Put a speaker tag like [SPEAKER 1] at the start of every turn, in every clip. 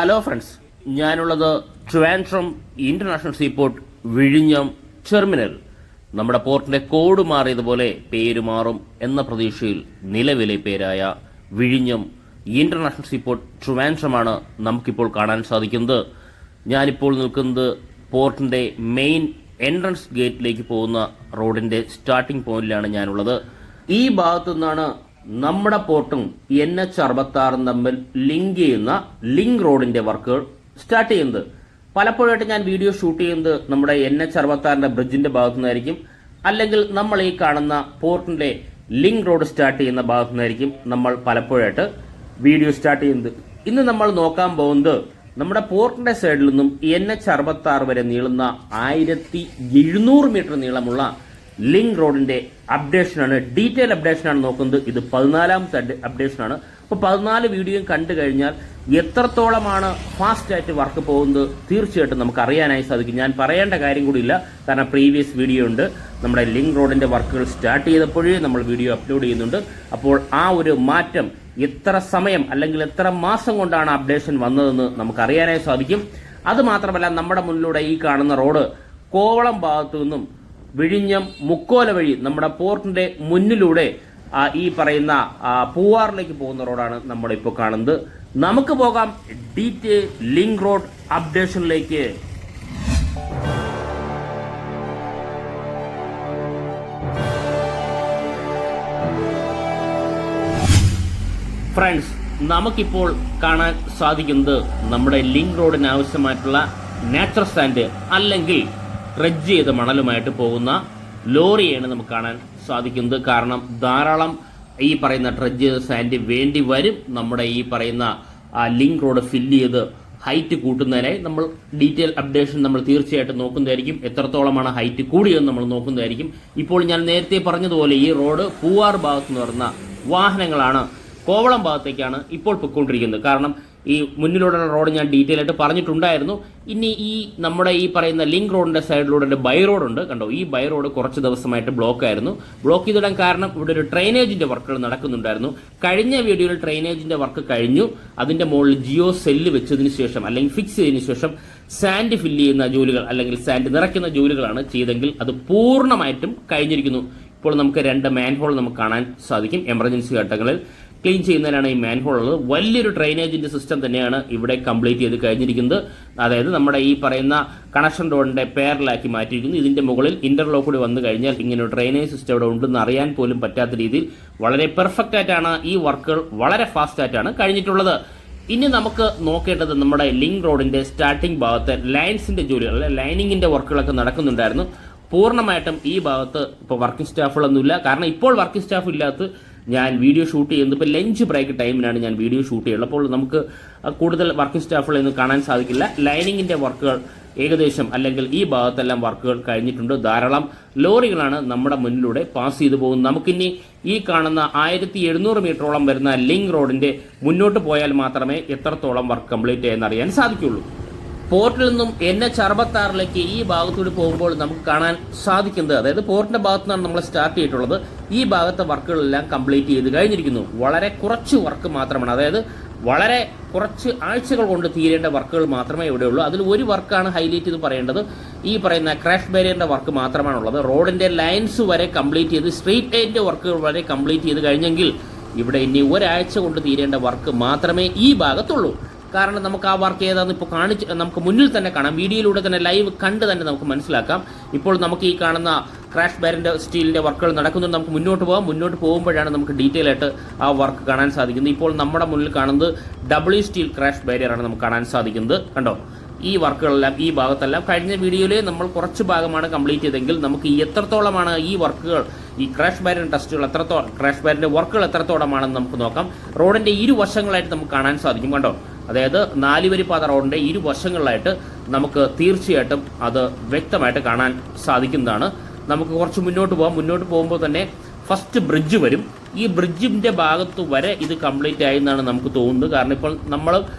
[SPEAKER 1] Hello friends, ഞാനുള്ളത് Trivandrum international seaport വിഴിഞ്ഞം terminal. നമ്മുടെ പോർട്ടിന്റെ കോഡ് മാറിയതുപോലെ പേര് മാറും എന്ന പ്രതീക്ഷയിൽ നിലവിലെ പേരായ വിഴിഞ്ഞം ഇന്റർനാഷണൽ സീപോർട്ട് ട്രിവാൻഡ്രമാണ് നമുക്കിപ്പോൾ കാണാൻ സാധിക്കുന്നത്. ഞാനിപ്പോൾ നിൽക്കുന്നത് പോർട്ടിന്റെ മെയിൻ എൻട്രൻസ് ഗേറ്റിലേക്ക് പോകുന്ന റോഡിന്റെ സ്റ്റാർട്ടിംഗ് പോയിന്റിലാണ് ഞാനുള്ളത്. ഈ ഭാഗത്തു നിന്നാണ് നമ്മുടെ പോർട്ടും NH66 തമ്മിൽ ലിങ്ക് ചെയ്യുന്ന ലിങ്ക് റോഡിന്റെ വർക്കുകൾ സ്റ്റാർട്ട് ചെയ്യുന്നത്. പലപ്പോഴായിട്ട് ഞാൻ വീഡിയോ ഷൂട്ട് ചെയ്യുന്നത് നമ്മുടെ NH66 ബ്രിഡ്ജിന്റെ ഭാഗത്തു നിന്നായിരിക്കും, അല്ലെങ്കിൽ നമ്മൾ ഈ കാണുന്ന പോർട്ടിന്റെ ലിങ്ക് റോഡ് സ്റ്റാർട്ട് ചെയ്യുന്ന ഭാഗത്തു നിന്നായിരിക്കും നമ്മൾ പലപ്പോഴായിട്ട് വീഡിയോ സ്റ്റാർട്ട് ചെയ്യുന്നത്. ഇന്ന് നമ്മൾ നോക്കാൻ പോകുന്നത് നമ്മുടെ പോർട്ടിന്റെ സൈഡിൽ നിന്നും NH66 വരെ നീളുന്ന 1700 മീറ്റർ നീളമുള്ള ലിങ്ക് റോഡിന്റെ അപ്ഡേഷനാണ്, ഡീറ്റെയിൽ അപ്ഡേഷനാണ് നോക്കുന്നത്. ഇത് 14ാമത്തെ അപ്ഡേഷനാണ്. അപ്പോൾ 14 വീഡിയോയും കണ്ടു കഴിഞ്ഞാൽ എത്രത്തോളമാണ് ഫാസ്റ്റ് ആയിട്ട് വർക്ക് പോകുന്നത് തീർച്ചയായിട്ടും നമുക്ക് അറിയാനായി സാധിക്കും. ഞാൻ പറയേണ്ട കാര്യം കൂടിയില്ല, കാരണം പ്രീവിയസ് വീഡിയോ ഉണ്ട്. നമ്മുടെ ലിങ്ക് റോഡിന്റെ വർക്കുകൾ സ്റ്റാർട്ട് ചെയ്തപ്പോഴേ നമ്മൾ വീഡിയോ അപ്ലോഡ് ചെയ്യുന്നുണ്ട്. അപ്പോൾ ആ ഒരു മാറ്റം എത്ര സമയം അല്ലെങ്കിൽ എത്ര മാസം കൊണ്ടാണ് അപ്ഡേഷൻ വന്നതെന്ന് നമുക്ക് അറിയാനായി സാധിക്കും. അതുമാത്രമല്ല, നമ്മുടെ മുന്നിലൂടെ ഈ കാണുന്ന റോഡ് കോവളം ഭാഗത്തു നിന്നും വിഴിഞ്ഞം മുക്കോല വഴി നമ്മുടെ പോർട്ടിന്റെ മുന്നിലൂടെ ഈ പറയുന്ന പൂവാറിലേക്ക് പോകുന്ന റോഡാണ് നമ്മളിപ്പോൾ കാണുന്നത്. നമുക്ക് പോകാം ഡീറ്റെയിൽ ലിങ്ക് റോഡ് അപ്ഡേഷനിലേക്ക്. ഫ്രണ്ട്സ്, നമുക്കിപ്പോൾ കാണാൻ സാധിക്കുന്നത് നമ്മുടെ ലിങ്ക് റോഡിന് ആവശ്യമായിട്ടുള്ള നാച്ചുറൽ സാൻഡ് അല്ലെങ്കിൽ ഡ്രഡ്ജ് ചെയ്ത മണലുമായിട്ട് പോകുന്ന ലോറിയാണ് നമുക്ക് കാണാൻ സാധിക്കുന്നത്. കാരണം ധാരാളം ഈ പറയുന്ന ഡ്രഡ്ജ് ചെയ്ത സാൻഡ് വേണ്ടി വരും നമ്മുടെ ഈ പറയുന്ന ലിങ്ക് റോഡ് ഫില്ല് ചെയ്ത് ഹൈറ്റ് കൂട്ടുന്നതിനായി. നമ്മൾ ഡീറ്റെയിൽ അപ്ഡേഷൻ നമ്മൾ തീർച്ചയായിട്ടും നോക്കുന്നതായിരിക്കും. എത്രത്തോളമാണ് ഹൈറ്റ് കൂടിയെന്ന് നമ്മൾ നോക്കുന്നതായിരിക്കും. ഇപ്പോൾ ഞാൻ നേരത്തെ പറഞ്ഞതുപോലെ ഈ റോഡ് പൂവാർ ഭാഗത്ത് നിന്ന് വരുന്ന വാഹനങ്ങളാണ് കോവളം ഭാഗത്തേക്കാണ് ഇപ്പോൾ പൊയ്ക്കൊണ്ടിരിക്കുന്നത്. കാരണം ഈ മുന്നിലൂടെയുള്ള റോഡ് ഞാൻ ഡീറ്റെയിൽ ആയിട്ട് പറഞ്ഞിട്ടുണ്ടായിരുന്നു. ഇനി ഈ നമ്മുടെ ഈ പറയുന്ന ലിങ്ക് റോഡിന്റെ സൈഡിലൂടെ ബൈ റോഡുണ്ട്, കണ്ടോ. ഈ ബൈ റോഡ് കുറച്ച് ദിവസമായിട്ട് ബ്ലോക്ക് ആയിരുന്നു. ബ്ലോക്ക് ചെയ്തിടാൻ കാരണം ഇവിടെ ഒരു ഡ്രെയിനേജിന്റെ വർക്കുകൾ നടക്കുന്നുണ്ടായിരുന്നു. കഴിഞ്ഞ വീഡിയോയിൽ ഡ്രെയിനേജിന്റെ വർക്ക് കഴിഞ്ഞു. അതിന്റെ മുകളിൽ ജിയോ സെല്ല് വെച്ചതിന് ശേഷം അല്ലെങ്കിൽ ഫിക്സ് ചെയ്തതിനു ശേഷം സാൻഡ് ഫില്ല് ചെയ്യുന്ന ജോലികൾ അല്ലെങ്കിൽ സാൻഡ് നിറയ്ക്കുന്ന ജോലികളാണ് ചെയ്തെങ്കിൽ അത് പൂർണ്ണമായിട്ടും കഴിഞ്ഞിരിക്കുന്നു. ഇപ്പോൾ നമുക്ക് 2 മാൻഹോൾ നമുക്ക് കാണാൻ സാധിക്കും. എമർജൻസി ഘട്ടങ്ങളിൽ ക്ലീൻ ചെയ്യുന്നതിനാണ് ഈ മാൻഹോൾ ഉള്ളത്. വലിയൊരു ഡ്രെയിനേജിന്റെ സിസ്റ്റം തന്നെയാണ് ഇവിടെ കംപ്ലീറ്റ് ചെയ്ത് കഴിഞ്ഞിരിക്കുന്നത്. അതായത് നമ്മുടെ ഈ പറയുന്ന കണക്ഷൻ റോഡിന്റെ പേരലാക്കി മാറ്റിയിരിക്കുന്നു. ഇതിന്റെ മുകളിൽ ഇന്റർലോക്ക് കൂടി വന്നു കഴിഞ്ഞാൽ ഇങ്ങനെ ഡ്രെയിനേജ് സിസ്റ്റം ഇവിടെ ഉണ്ടെന്ന് അറിയാൻ പോലും പറ്റാത്ത രീതിയിൽ വളരെ പെർഫെക്റ്റ് ആയിട്ടാണ് ഈ വർക്കുകൾ വളരെ ഫാസ്റ്റ് ആയിട്ടാണ് കഴിഞ്ഞിട്ടുള്ളത്. ഇനി നമുക്ക് നോക്കേണ്ടത് നമ്മുടെ ലിങ്ക് റോഡിന്റെ സ്റ്റാർട്ടിംഗ് ഭാഗത്ത് ലൈൻസിന്റെ ജോലികൾ, ലൈനിങ്ങിന്റെ വർക്കുകളൊക്കെ നടക്കുന്നുണ്ടായിരുന്നു. പൂർണ്ണമായിട്ടും ഈ ഭാഗത്ത് ഇപ്പോൾ വർക്കിംഗ് സ്റ്റാഫുകളൊന്നുമില്ല. കാരണം ഇപ്പോൾ വർക്കിംഗ് സ്റ്റാഫ് ഇല്ലാത്ത ഞാൻ വീഡിയോ ഷൂട്ട് ചെയ്യുന്നത് ഇപ്പോൾ ലഞ്ച് ബ്രേക്ക് ടൈമിനാണ് ഞാൻ വീഡിയോ ഷൂട്ട് ചെയ്യുന്നത്. അപ്പോൾ നമുക്ക് കൂടുതൽ വർക്കിംഗ് സ്റ്റാഫുകളൊന്നും കാണാൻ സാധിക്കില്ല. ലൈനിങ്ങിന്റെ വർക്കുകൾ ഏകദേശം അല്ലെങ്കിൽ ഈ ഭാഗത്തെല്ലാം വർക്കുകൾ കഴിഞ്ഞിട്ടുണ്ട്. ധാരാളം ലോറികളാണ് നമ്മുടെ മുന്നിലൂടെ പാസ് ചെയ്തു പോകുന്നത്. നമുക്കിനി ഈ കാണുന്ന 1700 മീറ്ററോളം വരുന്ന ലിങ്ക് റോഡിന്റെ മുന്നോട്ട് പോയാൽ മാത്രമേ എത്രത്തോളം വർക്ക് കംപ്ലീറ്റ് ചെയ്യാനറിയാൻ സാധിക്കുള്ളൂ. പോർട്ടിൽ നിന്നും NH66 ഈ ഭാഗത്തൂടെ പോകുമ്പോൾ നമുക്ക് കാണാൻ സാധിക്കുന്നത്, അതായത് പോർട്ടിന്റെ ഭാഗത്തു നിന്നാണ് നമ്മൾ സ്റ്റാർട്ട് ചെയ്തിട്ടുള്ളത്. ഈ ഭാഗത്തെ വർക്കുകളെല്ലാം കംപ്ലീറ്റ് ചെയ്ത് കഴിഞ്ഞിരിക്കുന്നു. വളരെ കുറച്ച് വർക്ക് മാത്രമാണ്, അതായത് വളരെ കുറച്ച് ആഴ്ചകൾ കൊണ്ട് തീരേണ്ട വർക്കുകൾ മാത്രമേ ഇവിടെയുള്ളൂ. അതിൽ ഒരു വർക്കാണ് ഹൈലൈറ്റ് ചെയ്ത് പറയേണ്ടത്. ഈ പറയുന്ന ക്രാഷ് ബാരിയറിന്റെ വർക്ക് മാത്രമാണുള്ളത്. റോഡിന്റെ ലൈൻസ് വരെ കംപ്ലീറ്റ് ചെയ്ത് സ്ട്രീറ്റ് ലൈനിന്റെ വർക്കുകൾ വരെ കംപ്ലീറ്റ് ചെയ്ത് കഴിഞ്ഞെങ്കിൽ ഇവിടെ ഇനി ഒരാഴ്ച കൊണ്ട് തീരേണ്ട വർക്ക് മാത്രമേ ഈ ഭാഗത്തുള്ളൂ. കാരണം നമുക്ക് ആ വർക്ക് ഏതാണെന്ന് ഇപ്പോൾ നമുക്ക് മുന്നിൽ തന്നെ കാണാം. വീഡിയോയിലൂടെ തന്നെ ലൈവ് കണ്ട് തന്നെ നമുക്ക് മനസ്സിലാക്കാം. ഇപ്പോൾ നമുക്ക് ഈ കാണുന്ന ക്രാഷ് ബാരിന്റെ സ്റ്റീലിന്റെ വർക്കുകൾ നടക്കുന്നുണ്ട്. നമുക്ക് മുന്നോട്ട് പോകാം. മുന്നോട്ട് പോകുമ്പോഴാണ് നമുക്ക് ഡീറ്റെയിൽ ആയിട്ട് ആ വർക്ക് കാണാൻ സാധിക്കുന്നത്. ഇപ്പോൾ നമ്മുടെ മുന്നിൽ കാണുന്നത് W സ്റ്റീൽ ക്രാഷ് ബാരിയറാണ് നമുക്ക് കാണാൻ സാധിക്കുന്നത്. കണ്ടോ, ഈ വർക്കുകളെല്ലാം ഈ ഭാഗത്തെല്ലാം കഴിഞ്ഞ വീഡിയോയിൽ നമ്മൾ കുറച്ച് ഭാഗമാണ് കംപ്ലീറ്റ് ചെയ്തെങ്കിൽ നമുക്ക് എത്രത്തോളമാണ് ഈ വർക്കുകൾ, ഈ ക്രാഷ് ബാരിയർ ടെസ്റ്റുകൾ ക്രാഷ് ബാരിന്റെ വർക്കുകൾ എത്രത്തോളമാണെന്ന് നമുക്ക് നോക്കാം. റോഡിന്റെ ഇരുവശങ്ങളായിട്ട് നമുക്ക് കാണാൻ സാധിക്കും. കണ്ടോ, അതായത് 4 വരിപ്പാത റോഡിന്റെ ഇരുവശങ്ങളിലായിട്ട് നമുക്ക് തീർച്ചയായിട്ടും അത് വ്യക്തമായിട്ട് കാണാൻ സാധിക്കുന്നതാണ്. നമുക്ക് കുറച്ച് മുന്നോട്ട് പോകാം. മുന്നോട്ട് പോകുമ്പോൾ തന്നെ ഫസ്റ്റ് ബ്രിഡ്ജ് വരും. ഈ ബ്രിഡ്ജിന്റെ ഭാഗത്ത് വരെ ഇത് കംപ്ലീറ്റ് ആയി എന്നാണ് നമുക്ക് തോന്നുന്നത്. കാരണം ഇപ്പോൾ നമ്മൾ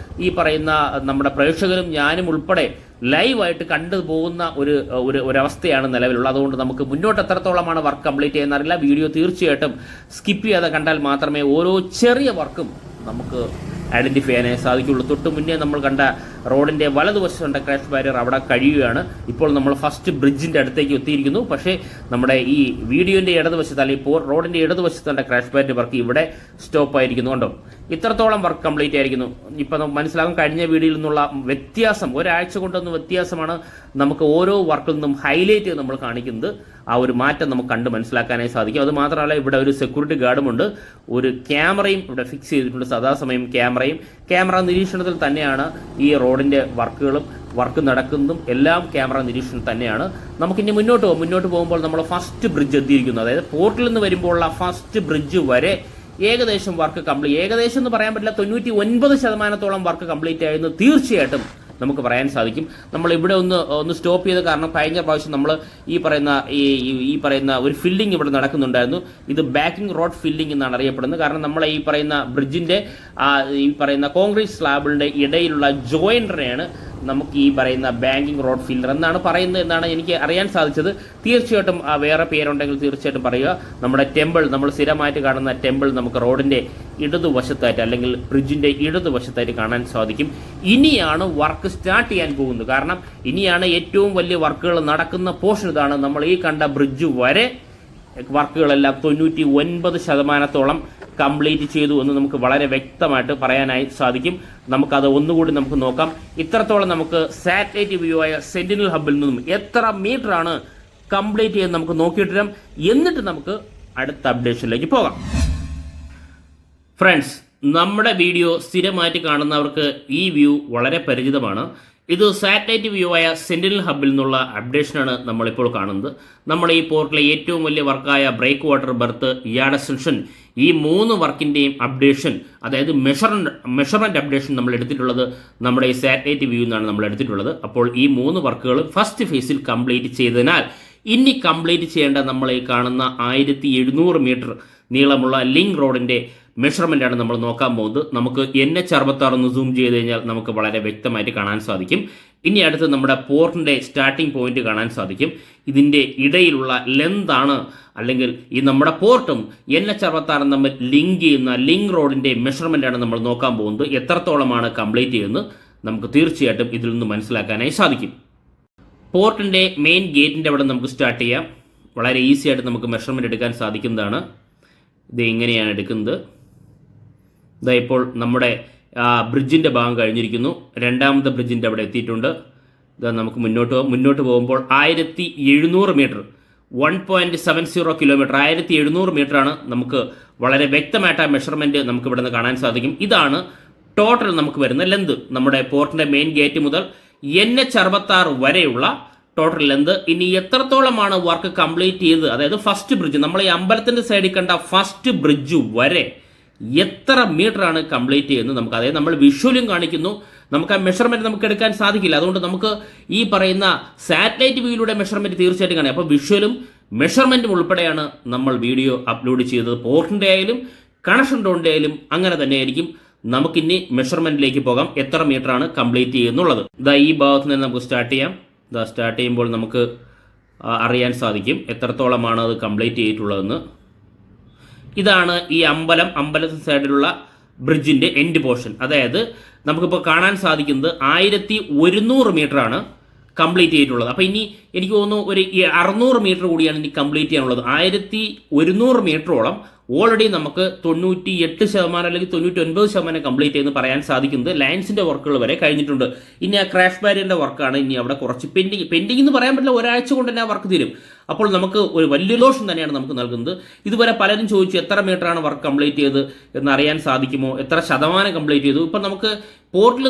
[SPEAKER 1] ഈ പറയുന്ന നമ്മുടെ പ്രേക്ഷകരും ഞാനും ഉൾപ്പെടെ ലൈവായിട്ട് കണ്ടുപോകുന്ന ഒരവസ്ഥയാണ് നിലവിലുള്ളത്. അതുകൊണ്ട് നമുക്ക് മുന്നോട്ട് എത്രത്തോളമാണ് വർക്ക് കംപ്ലീറ്റ് ചെയ്യുന്നറിയില്ല. വീഡിയോ തീർച്ചയായിട്ടും സ്കിപ്പ് ചെയ്യാതെ കണ്ടാൽ മാത്രമേ ഓരോ ചെറിയ വർക്കും നമുക്ക് ഐഡൻറ്റിഫൈ ചെയ്യാനായി സാധിക്കുള്ളൂ. തൊട്ട് മുന്നേ നമ്മൾ കണ്ട റോഡിൻ്റെ വലതുവശം കണ്ട ക്രാഷ് ബാരിയർ അവിടെ കഴിയുകയാണ്. ഇപ്പോൾ നമ്മൾ ഫസ്റ്റ് ബ്രിഡ്ജിൻ്റെ അടുത്തേക്ക് എത്തിയിരിക്കുന്നു. പക്ഷേ നമ്മുടെ ഈ വീഡിയോൻ്റെ ഇടതുവശത്ത് അല്ലെങ്കിൽ റോഡിൻ്റെ ഇടതുവശത്ത് കണ്ട ക്രാഷ് ബാരിയർ വർക്ക് ഇവിടെ സ്റ്റോപ്പ് ആയിരിക്കുന്നു. കണ്ടോ, ഇത്രത്തോളം വർക്ക് കംപ്ലീറ്റ് ആയിരിക്കുന്നു. ഇപ്പം നമുക്ക് മനസ്സിലാകും കഴിഞ്ഞ വീഡിയോയിൽ നിന്നുള്ള വ്യത്യാസം, ഒരാഴ്ച കൊണ്ടൊന്ന് വ്യത്യാസമാണ് നമുക്ക് ഓരോ വർക്കിൽ നിന്നും ഹൈലൈറ്റ് ചെയ്ത് നമ്മൾ കാണിക്കുന്നത്. ആ ഒരു മാറ്റം നമുക്ക് കണ്ട് മനസ്സിലാക്കാനായി സാധിക്കും. അത് മാത്രമല്ല, ഇവിടെ ഒരു സെക്യൂരിറ്റി ഗാർഡുമുണ്ട്, ഒരു ക്യാമറയും ഇവിടെ ഫിക്സ് ചെയ്തിട്ടുണ്ട്. സദാസമയം ക്യാമറ നിരീക്ഷണത്തിൽ തന്നെയാണ് ഈ റോഡിൻ്റെ വർക്ക് നടക്കുന്നതും എല്ലാം ക്യാമറ നിരീക്ഷണം തന്നെയാണ്. നമുക്കിനി മുന്നോട്ട് പോകുമ്പോൾ നമ്മൾ ഫസ്റ്റ് ബ്രിഡ്ജ് എത്തിയിരിക്കുന്നു. അതായത് പോർട്ടിൽ നിന്ന് വരുമ്പോഴുള്ള ഫസ്റ്റ് ബ്രിഡ്ജ് വരെ ഏകദേശം വർക്ക് ഏകദേശം എന്ന് പറയാൻ പറ്റില്ല, 99% വർക്ക് കംപ്ലീറ്റ് ആയെന്ന് തീർച്ചയായിട്ടും നമുക്ക് പറയാൻ സാധിക്കും. നമ്മൾ ഇവിടെ ഒന്ന് സ്റ്റോപ്പ് ചെയ്ത്, കാരണം കഴിഞ്ഞ പ്രാവശ്യം നമ്മൾ ഈ പറയുന്ന ഒരു ഫില്ലിംഗ് ഇവിടെ നടക്കുന്നുണ്ടായിരുന്നു. ഇത് ബാക്കിംഗ് റോഡ് ഫില്ലിംഗ് എന്നാണ് അറിയപ്പെടുന്നത്. കാരണം നമ്മളെ ഈ പറയുന്ന ബ്രിഡ്ജിൻ്റെ ഈ പറയുന്ന കോൺക്രീറ്റ് സ്ലാബിൻ്റെ ഇടയിലുള്ള ജോയിൻറ്ററിനെയാണ് നമുക്ക് ഈ പറയുന്ന ബാങ്കിങ് റോഡ് ഫില്ലർ എന്നാണ് പറയുന്നത് എന്നാണ് എനിക്ക് അറിയാൻ സാധിച്ചത്. തീർച്ചയായിട്ടും വേറെ പേരുണ്ടെങ്കിൽ തീർച്ചയായിട്ടും പറയുക. നമ്മുടെ ടെമ്പിൾ, നമ്മൾ സ്ഥിരമായിട്ട് കാണുന്ന ടെമ്പിൾ നമുക്ക് റോഡിൻ്റെ ഇടതുവശത്തായിട്ട് അല്ലെങ്കിൽ ബ്രിഡ്ജിൻ്റെ ഇടതുവശത്തായിട്ട് കാണാൻ സാധിക്കും. ഇനിയാണ് വർക്ക് സ്റ്റാർട്ട് ചെയ്യാൻ പോകുന്നത്. കാരണം ഇനിയാണ് ഏറ്റവും വലിയ വർക്കുകൾ നടക്കുന്ന പോർഷൻ. ഇതാണ് നമ്മൾ ഈ കണ്ട ബ്രിഡ്ജ് വരെ വർക്കുകളെല്ലാം 99% കംപ്ലീറ്റ് ചെയ്തു എന്ന് നമുക്ക് വളരെ വ്യക്തമായിട്ട് പറയാനായി സാധിക്കും. നമുക്കത് ഒന്നുകൂടി നമുക്ക് നോക്കാം. ഇത്രത്തോളം നമുക്ക് സാറ്റലൈറ്റ് വ്യൂ ആയ സെന്റിനൽ ഹബിൽ നിന്നും എത്ര മീറ്ററാണ് കംപ്ലീറ്റ് ചെയ്ത് നമുക്ക് നോക്കിയിട്ടിരാം. എന്നിട്ട് നമുക്ക് അടുത്ത അപ്ഡേഷനിലേക്ക് പോകാം. ഫ്രണ്ട്സ്, നമ്മുടെ വീഡിയോ സ്ഥിരമായിട്ട് കാണുന്നവർക്ക് ഈ വ്യൂ വളരെ പരിചിതമാണ്. ഇത് സാറ്റലൈറ്റ് വ്യൂ ആയ സെന്റിനൽ ഹബിൽ നിന്നുള്ള അപ്ഡേഷനാണ് നമ്മളിപ്പോൾ കാണുന്നത്. നമ്മുടെ ഈ പോർട്ടിലെ ഏറ്റവും വലിയ വർക്കായ breakwater berth, yard extension, ഈ 3 വർക്കിൻ്റെയും അപ്ഡേഷൻ, അതായത് മെഷർമെൻറ്റ് അപ്ഡേഷൻ നമ്മൾ എടുത്തിട്ടുള്ളത് നമ്മുടെ ഈ സാറ്റലൈറ്റ് വ്യൂ എന്നാണ് നമ്മൾ എടുത്തിട്ടുള്ളത്. അപ്പോൾ ഈ 3 വർക്കുകൾ ഫസ്റ്റ് ഫേസിൽ കംപ്ലീറ്റ് ചെയ്തതിനാൽ ഇനി കംപ്ലീറ്റ് ചെയ്യേണ്ട നമ്മൾ ഈ കാണുന്ന 1700 മീറ്റർ നീളമുള്ള ലിങ്ക് റോഡിൻ്റെ മെഷർമെൻ്റാണ് നമ്മൾ നോക്കാൻ പോകുന്നത്. നമുക്ക് NH66 ഒന്ന് സൂം ചെയ്ത് കഴിഞ്ഞാൽ നമുക്ക് വളരെ വ്യക്തമായിട്ട് കാണാൻ സാധിക്കും. ഇനി അടുത്ത് നമ്മുടെ പോർട്ടിൻ്റെ സ്റ്റാർട്ടിംഗ് പോയിന്റ് കാണാൻ സാധിക്കും. ഇതിൻ്റെ ഇടയിലുള്ള ലെന്താണ്, അല്ലെങ്കിൽ ഈ നമ്മുടെ പോർട്ടും NH66 തമ്മിൽ ലിങ്ക് ചെയ്യുന്ന ലിങ്ക് റോഡിൻ്റെ മെഷർമെൻ്റാണ് നമ്മൾ നോക്കാൻ പോകുന്നത്. എത്രത്തോളമാണ് കംപ്ലീറ്റ് ചെയ്യുന്നത് നമുക്ക് തീർച്ചയായിട്ടും ഇതിൽ നിന്ന് മനസ്സിലാക്കാനായി സാധിക്കും. പോർട്ടിൻ്റെ മെയിൻ ഗേറ്റിൻ്റെ അവിടെ നമുക്ക് സ്റ്റാർട്ട് ചെയ്യാം. വളരെ ഈസി ആയിട്ട് നമുക്ക് മെഷർമെൻറ്റ് എടുക്കാൻ സാധിക്കുന്നതാണ്. ഇത് ഇങ്ങനെയാണ് എടുക്കുന്നത്. ഇതാ ഇപ്പോൾ നമ്മുടെ ബ്രിഡ്ജിൻ്റെ ഭാഗം കഴിഞ്ഞിരിക്കുന്നു. രണ്ടാമത്തെ ബ്രിഡ്ജിൻ്റെ അവിടെ എത്തിയിട്ടുണ്ട്. ഇതാ നമുക്ക് മുന്നോട്ട് പോകുമ്പോൾ 1700 മീറ്റർ, 1.70 കിലോമീറ്റർ, 1700 മീറ്ററാണ്. നമുക്ക് വളരെ വ്യക്തമായിട്ട് ആ മെഷർമെൻറ്റ് നമുക്ക് ഇവിടെ നിന്ന് കാണാൻ സാധിക്കും. ഇതാണ് ടോട്ടൽ നമുക്ക് വരുന്ന ലെന്ത്. നമ്മുടെ പോർട്ടിൻ്റെ മെയിൻ ഗേറ്റ് മുതൽ NH66 വരെയുള്ള ടോട്ടൽ ലെന്ത്. ഇനി എത്രത്തോളമാണ് വർക്ക് കംപ്ലീറ്റ് ചെയ്തത്, അതായത് ഫസ്റ്റ് ബ്രിഡ്ജ്, നമ്മൾ ഈ അമ്പലത്തിൻ്റെ സൈഡിൽ കണ്ട ഫസ്റ്റ് ബ്രിഡ്ജ് വരെ എത്ര മീറ്ററാണ് കംപ്ലീറ്റ് ചെയ്യുന്നത് നമുക്ക്, അതായത് നമ്മൾ വിഷ്വലും കാണിക്കുന്നു. നമുക്ക് ആ മെഷർമെൻറ്റ് നമുക്ക് എടുക്കാൻ സാധിക്കില്ല. അതുകൊണ്ട് നമുക്ക് ഈ പറയുന്ന സാറ്റലൈറ്റ് വ്യൂയിലൂടെ മെഷർമെൻറ്റ് തീർച്ചയായിട്ടും കാണാം. അപ്പോൾ വിഷ്വലും മെഷർമെൻറ്റും ഉൾപ്പെടെയാണ് നമ്മൾ വീഡിയോ അപ്ലോഡ് ചെയ്തത്. പോർട്ടിൻ്റെ ആയാലും കണക്ഷൻ റോഡിൻ്റെ ആയാലും അങ്ങനെ തന്നെയായിരിക്കും. നമുക്കിനി മെഷർമെൻറ്റിലേക്ക് പോകാം, എത്ര മീറ്ററാണ് കംപ്ലീറ്റ് ചെയ്യുന്നുള്ളത്. ഇതാ ഈ ഭാഗത്ത് നിന്ന് നമുക്ക് സ്റ്റാർട്ട് ചെയ്യാം. ഇതാ സ്റ്റാർട്ട് ചെയ്യുമ്പോൾ നമുക്ക് അറിയാൻ സാധിക്കും എത്രത്തോളമാണ് അത് കംപ്ലീറ്റ് ചെയ്തിട്ടുള്ളതെന്ന്. ഇതാണ് ഈ അമ്പലത്തിന് സൈഡിലുള്ള ബ്രിഡ്ജിൻ്റെ എൻഡ് പോർഷൻ. അതായത് നമുക്കിപ്പോൾ കാണാൻ സാധിക്കുന്നത് 1100 മീറ്ററാണ് കംപ്ലീറ്റ് ചെയ്തിട്ടുള്ളത്. അപ്പോൾ ഇനി എനിക്ക് തോന്നുന്നു ഒരു 600 മീറ്റർ കൂടിയാണ് ഇനി കംപ്ലീറ്റ് ചെയ്യാനുള്ളത്. 1100 മീറ്ററോളം ഓൾറെഡി നമുക്ക് 98% അല്ലെങ്കിൽ 99% കംപ്ലീറ്റ് ചെയ്യുന്ന പറയാൻ സാധിക്കുന്നത്. ലൈൻസിൻ്റെ വർക്കുകൾ വരെ കഴിഞ്ഞിട്ടുണ്ട്. ഇനി ആ ക്രാഷ് ബാരിയറിൻ്റെ വർക്കാണ് ഇനി അവിടെ കുറച്ച് പെൻഡിങ് എന്ന് പറയാൻ പറ്റില്ല, ഒരാഴ്ച കൊണ്ട് തന്നെ ആ വർക്ക് തീരും. അപ്പോൾ നമുക്ക് ഒരു വലിയ ലോഷൻ തന്നെയാണ് നമുക്ക് നൽകുന്നത്. ഇതുവരെ പലരും ചോദിച്ചു എത്ര മീറ്ററാണ് വർക്ക് കംപ്ലീറ്റ് ചെയ്ത് എന്നറിയാൻ സാധിക്കുമോ, എത്ര ശതമാനം കംപ്ലീറ്റ് ചെയ്തു. ഇപ്പം നമുക്ക് പോർട്ടിൽ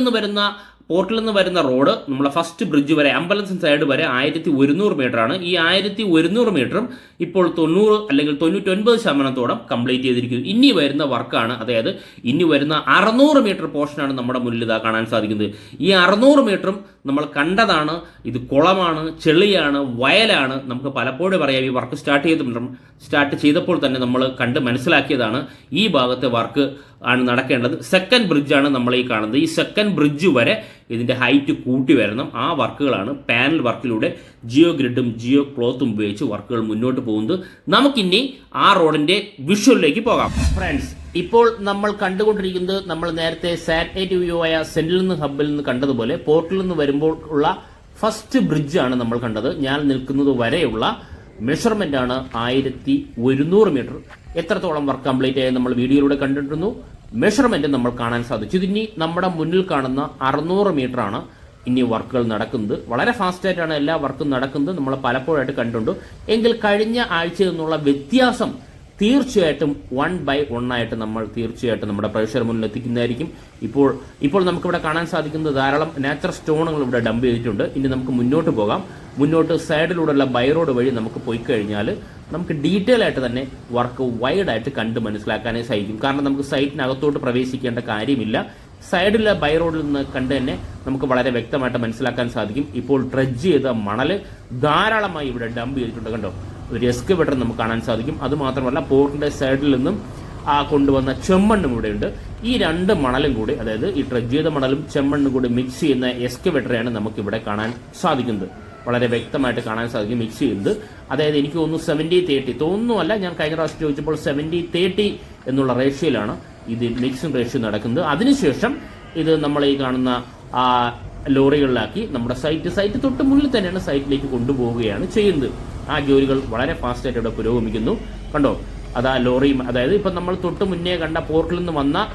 [SPEAKER 1] നിന്ന് വരുന്ന റോഡ് നമ്മളെ ഫസ്റ്റ് ബ്രിഡ്ജ് വരെ അമ്പലത്തിന് സൈഡ് വരെ 1100 മീറ്ററാണ്. ഈ 1100 മീറ്ററും ഇപ്പോൾ 90 അല്ലെങ്കിൽ 99% കംപ്ലീറ്റ് ചെയ്തിരിക്കുന്നു. ഇനി വരുന്ന വർക്കാണ്, അതായത് ഇനി വരുന്ന 600 മീറ്റർ പോർഷനാണ് നമ്മുടെ മുന്നിൽ ഇതാ കാണാൻ സാധിക്കുന്നത്. ഈ 600 മീറ്ററും നമ്മൾ കണ്ടതാണ്. ഇത് കുളമാണ്, ചെളിയാണ്, വയലാണ്. നമുക്ക് പലപ്പോഴും പറയാം ഈ വർക്ക് സ്റ്റാർട്ട് ചെയ്തപ്പോൾ തന്നെ നമ്മൾ കണ്ട് മനസ്സിലാക്കിയതാണ് ഈ ഭാഗത്തെ വർക്ക് ആണ് നടക്കേണ്ടത്. സെക്കൻഡ് ബ്രിഡ്ജാണ് നമ്മൾ ഈ കാണുന്നത്. ഈ സെക്കൻഡ് ബ്രിഡ്ജ് വരെ ഇതിൻ്റെ ഹൈറ്റ് കൂട്ടി വരണം. ആ വർക്കുകളാണ് പാനൽ വർക്കിലൂടെ ജിയോ ഗ്രിഡും ജിയോ ക്ലോത്തും ഉപയോഗിച്ച് വർക്കുകൾ മുന്നോട്ട് പോകുന്നത്. നമുക്കിനി ആ റോഡിൻ്റെ വിഷ്വലിലേക്ക് പോകാം. ഫ്രണ്ട്സ്, ഇപ്പോൾ നമ്മൾ കണ്ടുകൊണ്ടിരിക്കുന്നത് നമ്മൾ നേരത്തെ സാറ്റലൈറ്റ് വ്യൂ ആയ സെന്റിൽ നിന്ന് ഹബ്ബിൽ നിന്ന് കണ്ടതുപോലെ പോർട്ടിൽ നിന്ന് വരുമ്പോൾ ഉള്ള ഫസ്റ്റ് ബ്രിഡ്ജാണ് നമ്മൾ കണ്ടത്. ഞാൻ നിൽക്കുന്നത് വരെയുള്ള മെഷർമെന്റ് ആണ് 1100 മീറ്റർ. എത്രത്തോളം വർക്ക് കംപ്ലീറ്റ് ആയി നമ്മൾ വീഡിയോയിലൂടെ കണ്ടിരുന്നു. മെഷർമെന്റ് നമ്മൾ കാണാൻ സാധിച്ചു. ഇതിനി നമ്മുടെ മുന്നിൽ കാണുന്ന 600 മീറ്റർ ആണ് ഇനി വർക്കുകൾ നടക്കുന്നത്. വളരെ ഫാസ്റ്റ് ആയിട്ടാണ് എല്ലാ വർക്കും നടക്കുന്നത്. നമ്മൾ പലപ്പോഴായിട്ട് കണ്ടുണ്ട്. എങ്കിൽ കഴിഞ്ഞ ആഴ്ചയിൽ നിന്നുള്ള വ്യത്യാസം തീർച്ചയായിട്ടും 1/1 ആയിട്ട് നമ്മൾ തീർച്ചയായിട്ടും നമ്മുടെ പ്രേക്ഷകർ മുന്നിൽ എത്തിക്കുന്നതായിരിക്കും. ഇപ്പോൾ നമുക്കിവിടെ കാണാൻ സാധിക്കുന്നത് ധാരാളം നാച്ചുറൽ സ്റ്റോണുകൾ ഇവിടെ ഡംപ് ചെയ്തിട്ടുണ്ട്. ഇനി നമുക്ക് മുന്നോട്ട് പോകാം. മുന്നോട്ട് സൈഡിലൂടെയുള്ള ബൈ റോഡ് വഴി നമുക്ക് പോയി കഴിഞ്ഞാൽ നമുക്ക് ഡീറ്റെയിൽ ആയിട്ട് തന്നെ വർക്ക് വൈഡായിട്ട് കണ്ട് മനസ്സിലാക്കാനേ സാധിക്കും. കാരണം നമുക്ക് സൈറ്റിനകത്തോട്ട് പ്രവേശിക്കേണ്ട കാര്യമില്ല. സൈഡിലെ ബൈ റോഡിൽ നിന്ന് കണ്ട് തന്നെ നമുക്ക് വളരെ വ്യക്തമായിട്ട് മനസ്സിലാക്കാൻ സാധിക്കും. ഇപ്പോൾ ഡ്രഡ്ജ് ചെയ്ത മണല് ധാരാളമായി ഇവിടെ ഡംപ് ചെയ്തിട്ടുണ്ട്. കണ്ടോ, ഒരു എക്സ്കവേറ്റർ നമുക്ക് കാണാൻ സാധിക്കും. അതുമാത്രമല്ല പോർട്ടിന്റെ സൈഡിൽ നിന്നും കൊണ്ടുവന്ന ചെമ്മണ്ണും ഇവിടെയുണ്ട്. ഈ രണ്ട് മണലും കൂടി, അതായത് ഈ ഡ്രഡ്ജ് ചെയ്ത മണലും ചെമ്മണ്ണും കൂടി മിക്സ് ചെയ്യുന്ന എക്സ്കവേറ്ററാണ് നമുക്ക് ഇവിടെ കാണാൻ സാധിക്കുന്നത്. വളരെ വ്യക്തമായിട്ട് കാണാൻ സാധിക്കും മിക്സ് ചെയ്യുന്നത്. അതായത് എനിക്ക് തോന്നുന്നു 70-30 തോന്നുന്നുമല്ല, ഞാൻ കഴിഞ്ഞ പ്രാവശ്യം ചോദിച്ചപ്പോൾ 70-30 എന്നുള്ള റേഷ്യോയിലാണ് ഇത് മിക്സിംഗ് റേഷ്യോ നടക്കുന്നത്. അതിനുശേഷം ഇത് നമ്മൾ ഈ കാണുന്ന ലോറികളിലാക്കി നമ്മുടെ സൈറ്റ് തൊട്ട് മുന്നിൽ തന്നെയാണ് സൈറ്റിലേക്ക് കൊണ്ടുപോവുകയാണ് ചെയ്യുന്നത്. ആ ജോലികൾ വളരെ ഫാസ്റ്റായിട്ട് ഇവിടെ പുരോഗമിക്കുന്നു. കണ്ടോ, അതാ ലോറി, അതായത് ഇപ്പം നമ്മൾ തൊട്ട് മുന്നേ കണ്ട പോർട്ടിൽ നിന്ന് വന്ന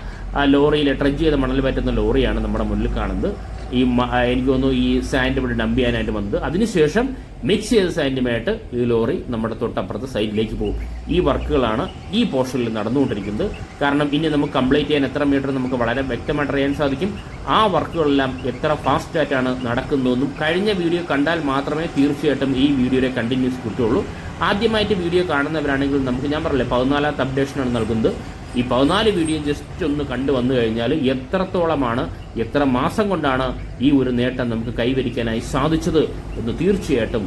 [SPEAKER 1] ലോറിയിൽ ഡ്രഡ്ജ് ചെയ്ത മണൽ പറ്റുന്ന ലോറിയാണ് നമ്മുടെ മുന്നിൽ കാണുന്നത്. എനിക്ക് തോന്നുന്നു ഈ സാൻഡ് ഇവിടെ ഡംപ് ചെയ്യാനായിട്ട് വന്നത്. അതിനുശേഷം മിക്സ് ചെയ്ത സാൻഡുമായിട്ട് ഈ ലോറി നമ്മുടെ തൊട്ടപ്പുറത്ത് സൈഡിലേക്ക് പോകും. ഈ വർക്കുകളാണ് ഈ പോർഷനിൽ നടന്നുകൊണ്ടിരിക്കുന്നത്. കാരണം ഇനി നമുക്ക് കംപ്ലീറ്റ് ചെയ്യാൻ എത്ര മീറ്റർ നമുക്ക് വളരെ വ്യക്തമായിട്ട് അറിയാൻ സാധിക്കും. ആ വർക്കുകളെല്ലാം എത്ര ഫാസ്റ്റായിട്ടാണ് നടക്കുന്നതെന്നും കഴിഞ്ഞ വീഡിയോ കണ്ടാൽ മാത്രമേ തീർച്ചയായിട്ടും ഈ വീഡിയോയുടെ കണ്ടിന്യൂസ് കിട്ടുള്ളൂ. ആദ്യമായിട്ട് വീഡിയോ കാണുന്നവരാണെങ്കിൽ നമുക്ക്, ഞാൻ പറഞ്ഞില്ലേ, 14ാമത്തെ അപ്ഡേഷനാണ് നൽകുന്നത്. ഈ 14 വീഡിയോ ജസ്റ്റ് ഒന്ന് കണ്ടു വന്നു കഴിഞ്ഞാൽ എത്രത്തോളമാണ്, എത്ര മാസം കൊണ്ടാണ് ഈ ഒരു നേട്ടം നമുക്ക് കൈവരിക്കാനായി സാധിച്ചത് എന്ന് തീർച്ചയായിട്ടും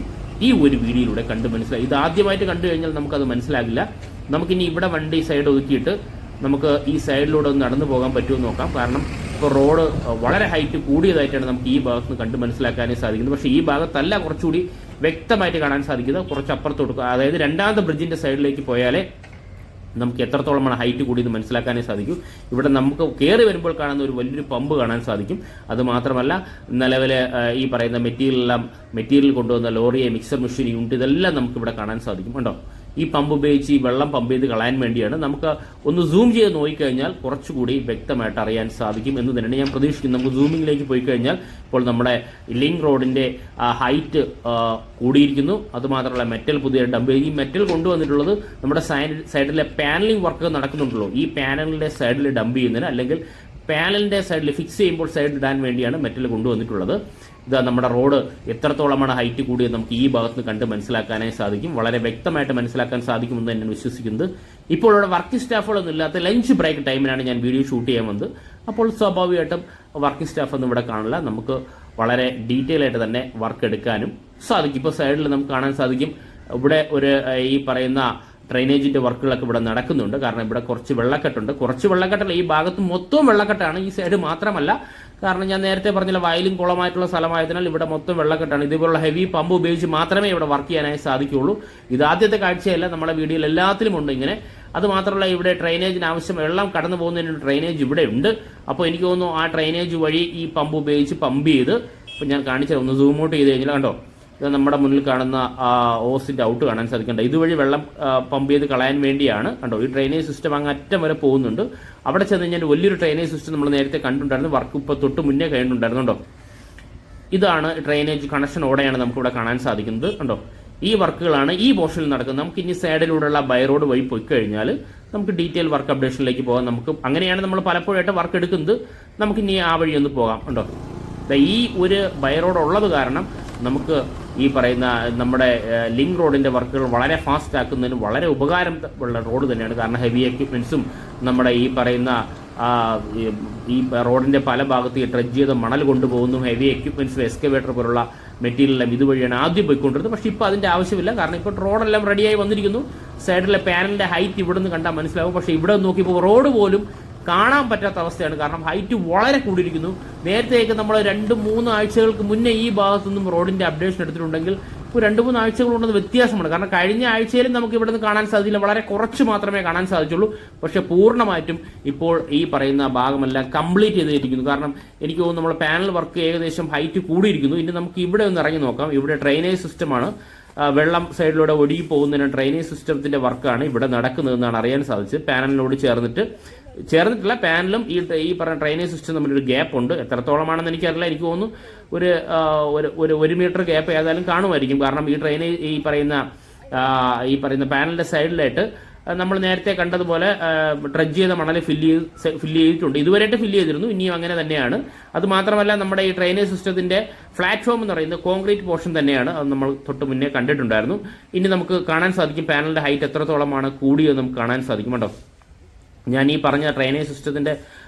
[SPEAKER 1] ഈ ഒരു വീഡിയോയിലൂടെ കണ്ട് മനസ്സിലായി. ഇത് ആദ്യമായിട്ട് കണ്ടു കഴിഞ്ഞാൽ നമുക്കത് മനസ്സിലാകില്ല. നമുക്കിനി ഇവിടെ വണ്ടി സൈഡ് ഒതുക്കിയിട്ട് നമുക്ക് ഈ സൈഡിലൂടെ ഒന്ന് നടന്നു പോകാൻ പറ്റുമെന്ന് നോക്കാം. കാരണം ഇപ്പോൾ റോഡ് വളരെ ഹൈറ്റ് കൂടിയതായിട്ടാണ് നമുക്ക് ഈ ഭാഗത്ത് നിന്ന് കണ്ട് മനസ്സിലാക്കാനേ സാധിക്കുന്നത്. പക്ഷേ ഈ ഭാഗത്തല്ല കുറച്ചുകൂടി വ്യക്തമായിട്ട് കാണാൻ സാധിക്കുന്നത്. കുറച്ച് അപ്പുറത്തോട്ട്, അതായത് രണ്ടാമത്തെ ബ്രിഡ്ജിന്റെ സൈഡിലേക്ക് പോയാലേ നമുക്ക് എത്രത്തോളമാണ് ഹൈറ്റ് കൂടിയെന്ന് മനസ്സിലാക്കാനേ സാധിക്കും. ഇവിടെ നമുക്ക് കയറി വരുമ്പോൾ കാണുന്ന ഒരു വലിയൊരു പമ്പ് കാണാൻ സാധിക്കും. അതുമാത്രമല്ല നിലവിലെ ഈ പറയുന്ന മെറ്റീരിയൽ കൊണ്ടുവന്ന ലോറിയെ, മിക്സർ മെഷീൻ യൂണിറ്റ്, ഇതെല്ലാം നമുക്ക് ഇവിടെ കാണാൻ സാധിക്കും. കണ്ടോ, ഈ പമ്പ് ഉപയോഗിച്ച് ഈ വെള്ളം പമ്പ് ചെയ്ത് കളയാൻ വേണ്ടിയാണ്. നമുക്ക് ഒന്ന് സൂം ചെയ്ത് നോക്കിക്കഴിഞ്ഞാൽ കുറച്ചുകൂടി വ്യക്തമായിട്ട് അറിയാൻ സാധിക്കും എന്ന് തന്നെയാണ് ഞാൻ പ്രതീക്ഷിക്കുന്നത്. നമുക്ക് സൂമിങ്ങിലേക്ക് പോയി കഴിഞ്ഞാൽ ഇപ്പോൾ നമ്മുടെ ലിങ്ക് റോഡിന്റെ ഹൈറ്റ് കൂടിയിരിക്കുന്നു. അതുമാത്രമല്ല മെറ്റൽ പുതിയ ഡംപ്, ഈ മെറ്റൽ കൊണ്ടുവന്നിട്ടുള്ളത് നമ്മുടെ സൈഡിലെ പാനലിംഗ് വർക്ക് നടക്കുന്നുണ്ടല്ലോ, ഈ പാനലിന്റെ സൈഡിൽ ഡംപ് ചെയ്യുന്നതിന്, അല്ലെങ്കിൽ പാനലിന്റെ സൈഡിൽ ഫിക്സ് ചെയ്യുമ്പോൾ സൈഡിൽ ഇടാൻ വേണ്ടിയാണ് മെറ്റൽ കൊണ്ടുവന്നിട്ടുള്ളത്. ഇതാ നമ്മുടെ റോഡ് എത്രത്തോളമാണ് ഹൈറ്റ് കൂടിയത് നമുക്ക് ഈ ഭാഗത്ത് നിന്ന് കണ്ട് മനസ്സിലാക്കാനായി സാധിക്കും. വളരെ വ്യക്തമായിട്ട് മനസ്സിലാക്കാൻ സാധിക്കുമെന്ന് തന്നെയാണ് വിശ്വസിക്കുന്നത്. ഇപ്പോൾ ഇവിടെ വർക്കിംഗ് സ്റ്റാഫുകളൊന്നും ഇല്ലാത്ത ലഞ്ച് ബ്രേക്ക് ടൈമിലാണ് ഞാൻ വീഡിയോ ഷൂട്ട് ചെയ്യാൻ വന്നത്. അപ്പോൾ സ്വാഭാവികമായിട്ടും വർക്കിംഗ് സ്റ്റാഫ് ഒന്നും ഇവിടെ കാണില്ല. നമുക്ക് വളരെ ഡീറ്റെയിൽ ആയിട്ട് തന്നെ വർക്ക് എടുക്കാനും സാധിക്കും. ഇപ്പോൾ സൈഡിൽ നമുക്ക് കാണാൻ സാധിക്കും ഇവിടെ ഒരു ഈ പറയുന്ന ഡ്രൈനേജിന്റെ വർക്കുകളൊക്കെ ഇവിടെ നടക്കുന്നുണ്ട്. കാരണം ഇവിടെ കുറച്ച് വെള്ളക്കെട്ടുണ്ട്. കുറച്ച് വെള്ളക്കെട്ടല്ല, ഈ ഭാഗത്ത് മൊത്തവും വെള്ളക്കെട്ടാണ്. ഈ സൈഡ് മാത്രമല്ല, കാരണം ഞാൻ നേരത്തെ പറഞ്ഞില്ല, വയലും കുളമായിട്ടുള്ള സ്ഥലമായതിനാൽ ഇവിടെ മൊത്തം വെള്ളക്കെട്ടാണ്. ഇതുപോലുള്ള ഹെവി പമ്പ് ഉപയോഗിച്ച് മാത്രമേ ഇവിടെ വർക്ക് ചെയ്യാനായി സാധിക്കുകയുള്ളൂ. ഇത് ആദ്യത്തെ കാഴ്ചയല്ല, നമ്മുടെ വീഡിയോയിൽ എല്ലാത്തിലും ഉണ്ട് ഇങ്ങനെ. അതുമാത്രമല്ല, ഇവിടെ ഡ്രൈനേജിന് ആവശ്യം വെള്ളം കടന്നു പോകുന്നതിന് ഡ്രൈനേജ് ഇവിടെ ഉണ്ട്. അപ്പോൾ എനിക്ക് തോന്നുന്നു ആ ഡ്രൈനേജ് വഴി ഈ പമ്പ് ഉപയോഗിച്ച് പമ്പ് ചെയ്ത്, ഇപ്പം ഞാൻ കാണിച്ചത് ഒന്ന് സൂം ഔട്ട് ചെയ്ത് കഴിഞ്ഞാൽ കണ്ടോ, ഇത് നമ്മുടെ മുന്നിൽ കാണുന്ന ഓസിന്റെ ഔട്ട് കാണാൻ സാധിക്കണ്ട. ഇതുവഴി വെള്ളം പമ്പ് ചെയ്ത് കളയാൻ വേണ്ടിയാണ്. കണ്ടോ, ഈ ഡ്രൈനേജ് സിസ്റ്റം അങ്ങ് അറ്റം വരെ പോകുന്നുണ്ട്. അവിടെ ചെന്ന് കഴിഞ്ഞാൽ വലിയൊരു ഡ്രൈനേജ് സിസ്റ്റം നമ്മൾ നേരത്തെ കണ്ടിട്ടുണ്ടായിരുന്നു. വർക്ക് ഇപ്പോൾ തൊട്ട് മുന്നേ കഴിഞ്ഞിട്ടുണ്ടായിരുന്നുണ്ടോ. ഇതാണ് ഡ്രൈനേജ് കണക്ഷൻ ഓടെയാണ് നമുക്കിവിടെ കാണാൻ സാധിക്കുന്നത്. കണ്ടോ, ഈ വർക്കുകളാണ് ഈ പോർഷനിൽ നടക്കുന്നത്. നമുക്ക് ഇനി സൈഡിലൂടെയുള്ള ബൈ റോഡ് വഴി പോയി കഴിഞ്ഞാൽ നമുക്ക് ഡീറ്റെയിൽ വർക്ക് അപ്ഡേഷനിലേക്ക് പോകാം. നമുക്ക് അങ്ങനെയാണ് നമ്മൾ പലപ്പോഴായിട്ട് വർക്ക് എടുക്കുന്നത്. നമുക്ക് ഇനി ആ വഴി ഒന്ന് പോകാം. കണ്ടോ, ഈ ഒരു ബൈ റോഡ് ഉള്ളത് കാരണം നമുക്ക് ഈ പറയുന്ന നമ്മുടെ ലിങ്ക് റോഡിന്റെ വർക്കുകൾ വളരെ ഫാസ്റ്റ് ആക്കുന്നതിന് വളരെ ഉപകാരം ഉള്ള റോഡ് തന്നെയാണ്. കാരണം ഹെവി എക്യുപ്മെന്റ്സും നമ്മുടെ ഈ പറയുന്ന ഈ റോഡിന്റെ പല ഭാഗത്ത് ഈ ഡ്രഡ്ജ് ചെയ്ത മണൽ കൊണ്ടുപോകുന്നു. ഹെവി എക്യുപ്മെന്റ്സും എക്സ്കവേറ്റർ പോലുള്ള മെറ്റീരിയലെല്ലാം ഇതുവഴിയാണ് ആദ്യം പോയിക്കൊണ്ടിരുന്നത്. പക്ഷേ ഇപ്പോൾ അതിന്റെ ആവശ്യമില്ല. കാരണം ഇപ്പോൾ റോഡെല്ലാം റെഡിയായി വന്നിരിക്കുന്നു. സൈഡിലെ പാനലിന്റെ ഹൈറ്റ് ഇവിടെ നിന്ന് കണ്ടാൽ മനസ്സിലാവും. പക്ഷേ ഇവിടെ നോക്കിയപ്പോൾ റോഡ് പോലും കാണാൻ പറ്റാത്ത അവസ്ഥയാണ്. കാരണം ഹൈറ്റ് വളരെ കൂടിയിരിക്കുന്നു. നേരത്തെയൊക്കെ നമ്മൾ 2-3 ആഴ്ചകൾക്ക് മുന്നേ ഈ ഭാഗത്തുനിന്നും റോഡിന്റെ അപ്ഡേഷൻ എടുത്തിട്ടുണ്ടെങ്കിൽ ഒരു 2-3 ആഴ്ചകൾ കൊണ്ടത് വ്യത്യാസമാണ്. കാരണം കഴിഞ്ഞ ആഴ്ചയിലും നമുക്ക് ഇവിടെ നിന്ന് കാണാൻ സാധിച്ചില്ല, വളരെ കുറച്ച് മാത്രമേ കാണാൻ സാധിച്ചുള്ളൂ. പക്ഷെ പൂർണ്ണമായിട്ടും ഇപ്പോൾ ഈ പറയുന്ന ഭാഗമെല്ലാം കംപ്ലീറ്റ് ചെയ്തിരിക്കുന്നു. കാരണം എനിക്ക് തോന്നുന്നു നമ്മുടെ പാനൽ വർക്ക് ഏകദേശം ഹൈറ്റ് കൂടിയിരിക്കുന്നു. ഇനി നമുക്ക് ഇവിടെ ഒന്ന് ഇറങ്ങി നോക്കാം. ഇവിടെ ഡ്രെയിനേജ് സിസ്റ്റമാണ്, വെള്ളം സൈഡിലൂടെ ഒഴുകി പോകുന്നതിന് ഡ്രെയിനേജ് സിസ്റ്റത്തിന്റെ വർക്കാണ് ഇവിടെ നടക്കുന്നതെന്നാണ് അറിയാൻ സാധിച്ചത്. പാനലിനോട് ചേർന്നിട്ടുള്ള പാനലും ഈ പറഞ്ഞ ഡ്രെയിനേജ് സിസ്റ്റം തമ്മിലൊരു ഗ്യാപ്പ് ഉണ്ട്. എത്രത്തോളമാണെന്ന് എനിക്കറിയില്ല. എനിക്ക് തോന്നുന്നു ഒരു മീറ്റർ ഗ്യാപ്പ് ഏതായാലും കാണുമായിരിക്കും. കാരണം ഈ ഡ്രെയിനേജ് ഈ പറയുന്ന പാനലിന്റെ സൈഡിലായിട്ട് നമ്മൾ നേരത്തെ കണ്ടതുപോലെ ഡ്രഡ്ജ് ചെയ്ത മണൽ ഫില്ല് ചെയ്തിട്ടുണ്ട്. ഇതുവരെയായിട്ട് ഫില്ല് ചെയ്തിരുന്നു, ഇനിയും അങ്ങനെ തന്നെയാണ്. അത് മാത്രമല്ല നമ്മുടെ ഈ ഡ്രെയിനേജ് സിസ്റ്റത്തിന്റെ പ്ലാറ്റ്ഫോം എന്ന് പറയുന്നത് കോൺക്രീറ്റ് പോർഷൻ തന്നെയാണ്. അത് നമ്മൾ തൊട്ട് മുന്നേ കണ്ടിട്ടുണ്ടായിരുന്നു. ഇനി നമുക്ക് കാണാൻ സാധിക്കും പാനലിന്റെ ഹൈറ്റ് എത്രത്തോളമാണ് കൂടിയത് നമുക്ക് കാണാൻ സാധിക്കും കേട്ടോ. ഞാൻ ഈ പറഞ്ഞ ഡ്രെയിനേജ് സിസ്റ്റത്തിന്റെ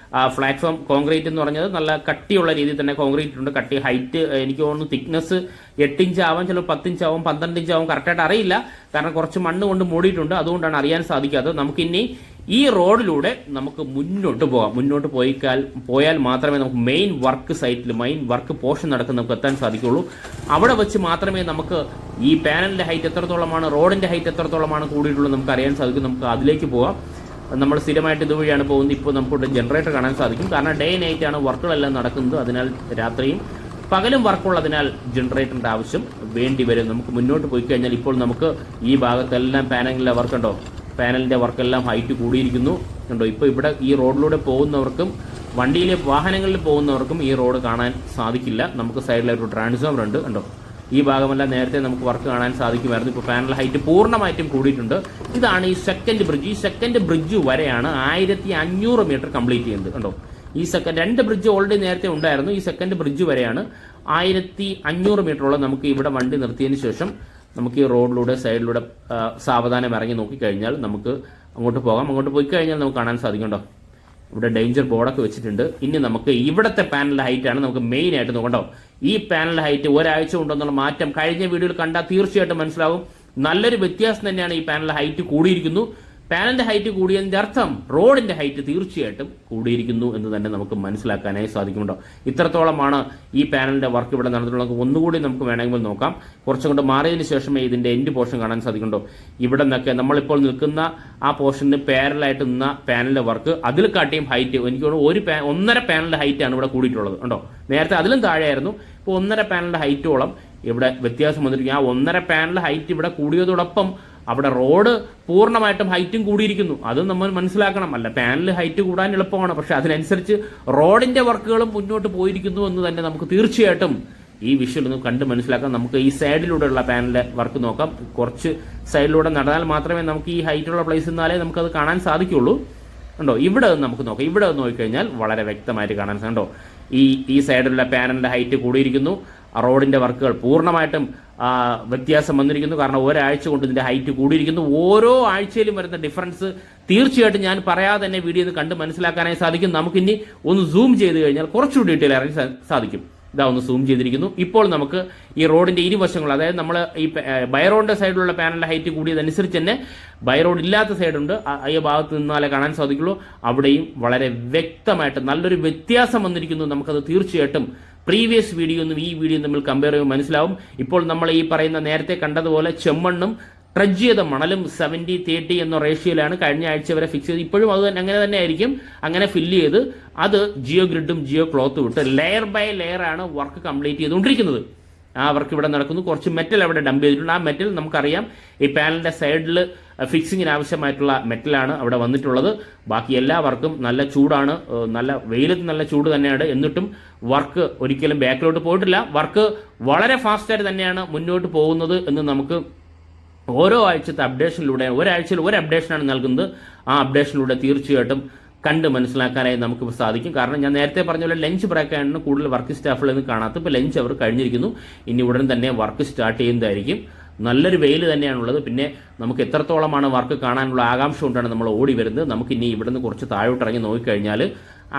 [SPEAKER 1] പ്ലാറ്റ്ഫോം കോൺക്രീറ്റ് എന്ന് പറഞ്ഞത് നല്ല കട്ടിയുള്ള രീതിയിൽ തന്നെ കോൺക്രീറ്റ് ഉണ്ട്. കട്ടി ഹൈറ്റ് എനിക്ക് തോന്നുന്നു തിക്നെസ് 8 ഇഞ്ച് ആവാം, ചിലപ്പോൾ 10 ഇഞ്ച് ആവും, 12 ഇഞ്ച് ആവും, കറക്റ്റായിട്ട് അറിയില്ല. കാരണം കുറച്ച് മണ്ണ് കൊണ്ട് മൂടിയിട്ടുണ്ട്, അതുകൊണ്ടാണ് അറിയാൻ സാധിക്കാത്തത്. നമുക്കിനി ഈ റോഡിലൂടെ നമുക്ക് മുന്നോട്ട് പോകാം. മുന്നോട്ട് പോയാൽ മാത്രമേ നമുക്ക് മെയിൻ വർക്ക് പോർഷൻ നടക്കുന്ന നമുക്ക് എത്താൻ സാധിക്കുള്ളൂ. അവിടെ വെച്ച് മാത്രമേ നമുക്ക് ഈ പാനലിന്റെ ഹൈറ്റ് എത്രത്തോളമാണ്, റോഡിന്റെ ഹൈറ്റ് എത്രത്തോളമാണ് കൂടിയിട്ടുള്ളത് നമുക്ക് അറിയാൻ സാധിക്കും. നമുക്ക് അതിലേക്ക് പോകാം. നമ്മൾ സ്ഥിരമായിട്ട് ഇതുവഴിയാണ് പോകുന്നത്. ഇപ്പോൾ നമുക്കിവിടെ ജനറേറ്റർ കാണാൻ സാധിക്കും. കാരണം ഡേ നൈറ്റ് ആണ് വർക്കുകളെല്ലാം നടക്കുന്നത്. അതിനാൽ രാത്രിയും പകലും വർക്കുള്ളതിനാൽ ജനറേറ്ററിന്റെ ആവശ്യം വേണ്ടി വരും. നമുക്ക് മുന്നോട്ട് പോയി കഴിഞ്ഞാൽ ഇപ്പോൾ നമുക്ക് ഈ ഭാഗത്തെല്ലാം പാനലിലെ വർക്ക് ഉണ്ടോ, പാനലിന്റെ വർക്കെല്ലാം ഹൈറ്റ് കൂടിയിരിക്കുന്നു കണ്ടോ. ഇപ്പോൾ ഇവിടെ ഈ റോഡിലൂടെ പോകുന്നവർക്കും വാഹനങ്ങളിൽ പോകുന്നവർക്കും ഈ റോഡ് കാണാൻ സാധിക്കില്ല. നമുക്ക് സൈഡിലായിട്ട് ട്രാൻസ്ഫോമർ ഉണ്ട് കണ്ടോ. ഈ ഭാഗമെല്ലാം നേരത്തെ നമുക്ക് വർക്ക് കാണാൻ സാധിക്കുമായിരുന്നു. ഇപ്പോൾ പാനൽ ഹൈറ്റ് പൂർണ്ണമായിട്ടും കൂടിയിട്ടുണ്ട്. ഇതാണ് ഈ സെക്കൻഡ് ബ്രിഡ്ജ്. ഈ സെക്കൻഡ് ബ്രിഡ്ജ് വരെയാണ് 1500 മീറ്റർ കംപ്ലീറ്റ് ചെയ്യുന്നത് കണ്ടോ. ഈ രണ്ട് ബ്രിഡ്ജ് ഓൾറെഡി നേരത്തെ ഉണ്ടായിരുന്നു. ഈ സെക്കൻഡ് ബ്രിഡ്ജ് വരെയാണ് 1500 മീറ്ററോളം നമുക്ക് ഇവിടെ വണ്ടി നിർത്തിയതിന് ശേഷം നമുക്ക് ഈ റോഡിലൂടെ സൈഡിലൂടെ സാവധാനം ഇറങ്ങി നോക്കിക്കഴിഞ്ഞാൽ നമുക്ക് അങ്ങോട്ട് പോകാം. അങ്ങോട്ട് പോയി കഴിഞ്ഞാൽ നമുക്ക് കാണാൻ സാധിക്കും കേട്ടോ. ഇവിടെ ഡേഞ്ചർ ബോർഡൊക്കെ വെച്ചിട്ടുണ്ട്. ഇനി നമുക്ക് ഇവിടുത്തെ പാനൽ ഹൈറ്റ് ആണ് നമുക്ക് മെയിൻ ആയിട്ട് നോക്കണ്ടോ. ഈ പാനൽ ഹൈറ്റ് ഒരാഴ്ച കൊണ്ടെന്നുള്ള മാറ്റം കഴിഞ്ഞ വീഡിയോയിൽ കണ്ടാൽ തീർച്ചയായിട്ടും മനസ്സിലാവും. നല്ലൊരു വ്യത്യാസം തന്നെയാണ്. ഈ പാനൽ ഹൈറ്റ് കൂടിയിരിക്കുന്നു. പാനലിന്റെ ഹൈറ്റ് കൂടിയതിന്റെ അർത്ഥം റോഡിന്റെ ഹൈറ്റ് തീർച്ചയായിട്ടും കൂടിയിരിക്കുന്നു എന്ന് തന്നെ നമുക്ക് മനസ്സിലാക്കാനായി സാധിക്കുന്നുണ്ടോ. ഇത്രത്തോളമാണ് ഈ പാനലിന്റെ വർക്ക് ഇവിടെ നടന്നിട്ടുള്ളത്. ഒന്നുകൂടി നമുക്ക് വേണമെങ്കിൽ നോക്കാം. കുറച്ചും കൊണ്ട് മാറിയതിനു ശേഷമേ ഇതിന്റെ എൻഡ് പോർഷൻ കാണാൻ സാധിക്കുന്നുണ്ടോ. ഇവിടെ നിന്നൊക്കെ നമ്മളിപ്പോൾ നിൽക്കുന്ന ആ പോർഷന് പാരലായിട്ട് നിന്ന പാനലിന്റെ വർക്ക് അതിൽ കാട്ടിയും ഹൈറ്റ് എനിക്ക് തോന്നുന്നു 1.5 പാനലിന്റെ ഹൈറ്റ് ആണ് ഇവിടെ കൂടിയിട്ടുള്ളത് കണ്ടോ. നേരത്തെ അതിലും താഴെയായിരുന്നു. ഇപ്പോൾ 1.5 പാനലിന്റെ ഹൈറ്റോളം ഇവിടെ വ്യത്യാസം വന്നിരിക്കും. ആ 1.5 പാനൽ ഹൈറ്റ് ഇവിടെ കൂടിയതോടൊപ്പം അവിടെ റോഡ് പൂർണ്ണമായിട്ടും ഹൈറ്റും കൂടിയിരിക്കുന്നു. അത് നമ്മൾ മനസ്സിലാക്കണം. അല്ല പാനൽ ഹൈറ്റ് കൂടാൻ എളുപ്പമാണ്, പക്ഷെ അതിനനുസരിച്ച് റോഡിന്റെ വർക്കുകളും മുന്നോട്ട് പോയിരിക്കുന്നു എന്ന് തന്നെ നമുക്ക് തീർച്ചയായിട്ടും ഈ വിഷ്വൽ ഒന്ന് കണ്ട് മനസ്സിലാക്കാം. നമുക്ക് ഈ സൈഡിലൂടെയുള്ള പാനലിന്റെ വർക്ക് നോക്കാം. കുറച്ച് സൈഡിലൂടെ നടന്നാൽ മാത്രമേ നമുക്ക് ഈ ഹൈറ്റുള്ള പ്ലേസ് നിന്നാലേ നമുക്കത് കാണാൻ സാധിക്കുള്ളൂ കണ്ടോ. ഇവിടെ നമുക്ക് നോക്കാം. ഇവിടെ നോക്കിക്കഴിഞ്ഞാൽ വളരെ വ്യക്തമായിട്ട് കാണാൻ കണ്ടോ. ഈ സൈഡിലുള്ള പാനലിന്റെ ഹൈറ്റ് കൂടിയിരിക്കുന്നു. റോഡിന്റെ വർക്കുകൾ പൂർണ്ണമായിട്ടും വ്യത്യാസം വന്നിരിക്കുന്നു. കാരണം ഒരാഴ്ച കൊണ്ട് ഇതിന്റെ ഹൈറ്റ് കൂടിയിരിക്കുന്നു. ഓരോ ആഴ്ചയിലും വരുന്ന ഡിഫറൻസ് തീർച്ചയായിട്ടും ഞാൻ പറയാതെ തന്നെ വീഡിയോ കണ്ട് മനസ്സിലാക്കാനായി സാധിക്കും. നമുക്കിനി ഒന്ന് സൂം ചെയ്ത് കഴിഞ്ഞാൽ കുറച്ചുകൂടി ഡീറ്റെയിൽ അറിയാൻ സാധിക്കും. ഇതാ ഒന്ന് സൂം ചെയ്തിരിക്കുന്നു. ഇപ്പോൾ നമുക്ക് ഈ റോഡിന്റെ ഇരുവശങ്ങൾ, അതായത് നമ്മൾ ഈ ബൈറോഡിന്റെ സൈഡിലുള്ള പാനലിന്റെ ഹൈറ്റ് കൂടിയതനുസരിച്ച് തന്നെ ബൈറോഡ് ഇല്ലാത്ത സൈഡുണ്ട്, ഈ ഭാഗത്ത് നിന്നാലേ കാണാൻ സാധിക്കുള്ളൂ. അവിടെയും വളരെ വ്യക്തമായിട്ട് നല്ലൊരു വ്യത്യാസം വന്നിരിക്കുന്നു. നമുക്കത് തീർച്ചയായിട്ടും പ്രീവിയസ് വീഡിയോയും ഈ വീഡിയോയും തമ്മിൽ കമ്പയർ ചെയ്യുമ്പോൾ മനസ്സിലാവും. ഇപ്പോൾ നമ്മൾ ഈ പറയുന്ന നേരത്തെ കണ്ടതുപോലെ ചെമ്മണ്ണും ട്രഡ്ജ് ചെയ്ത മണലും 70-30 എന്ന റേഷ്യോയിലാണ് കഴിഞ്ഞ ആഴ്ച വരെ ഫിക്സ് ചെയ്ത്. ഇപ്പോഴും അത് അങ്ങനെ തന്നെ ആയിരിക്കും. അങ്ങനെ ഫില്ല് ചെയ്ത് അത് ജിയോ ഗ്രിഡും ജിയോ ക്ലോത്തും ഇട്ട് ലെയർ ബൈ ലെയർ ആണ് വർക്ക് കംപ്ലീറ്റ് ചെയ്തുകൊണ്ടിരിക്കുന്നത്. ആ വർക്ക് ഇവിടെ നടക്കുന്നു. കുറച്ച് മെറ്റൽ അവിടെ ഡംപ് ചെയ്തിട്ടുണ്ട്. ആ മെറ്റൽ നമുക്കറിയാം ഈ പാനലിന്റെ സൈഡിൽ ഫിക്സിങ്ങിന് ആവശ്യമായിട്ടുള്ള മെറ്റലാണ് അവിടെ വന്നിട്ടുള്ളത്. ബാക്കി എല്ലാ വർക്കും നല്ല ചൂടാണ്, നല്ല വെയിലത്ത് നല്ല ചൂട് തന്നെയാണ്. എന്നിട്ടും വർക്ക് ഒരിക്കലും ബാക്കിലോട്ട് പോയിട്ടില്ല. വർക്ക് വളരെ ഫാസ്റ്റായിട്ട് തന്നെയാണ് മുന്നോട്ട് പോകുന്നത് എന്ന് നമുക്ക് ഓരോ ആഴ്ചത്തെ അപ്ഡേഷനിലൂടെ ഒരാഴ്ചയിൽ ഒരു അപ്ഡേഷനാണ് നൽകുന്നത്. ആ അപ്ഡേഷനിലൂടെ തീർച്ചയായിട്ടും കണ്ട് മനസ്സിലാക്കാനായി നമുക്ക് സാധിക്കും. കാരണം ഞാൻ നേരത്തെ പറഞ്ഞ പോലെ ലഞ്ച് ബ്രേക്കാണ് കൂടുതൽ വർക്ക് സ്റ്റാഫുകളൊന്നും കാണാത്ത. ഇപ്പോൾ ലഞ്ച് അവർ കഴിഞ്ഞിരിക്കുന്നു. ഇനി ഉടൻ തന്നെ വർക്ക് സ്റ്റാർട്ട് ചെയ്യുന്നതായിരിക്കും. നല്ലൊരു വെയിൽ തന്നെയാണുള്ളത്. പിന്നെ നമുക്ക് എത്രത്തോളമാണ് വർക്ക് കാണാനുള്ള ആകാംക്ഷ കൊണ്ടാണ് നമ്മൾ ഓടി വരുന്നത്. നമുക്കിനി ഇവിടുന്ന് കുറച്ച് താഴോട്ട് ഇറങ്ങി നോക്കിക്കഴിഞ്ഞാൽ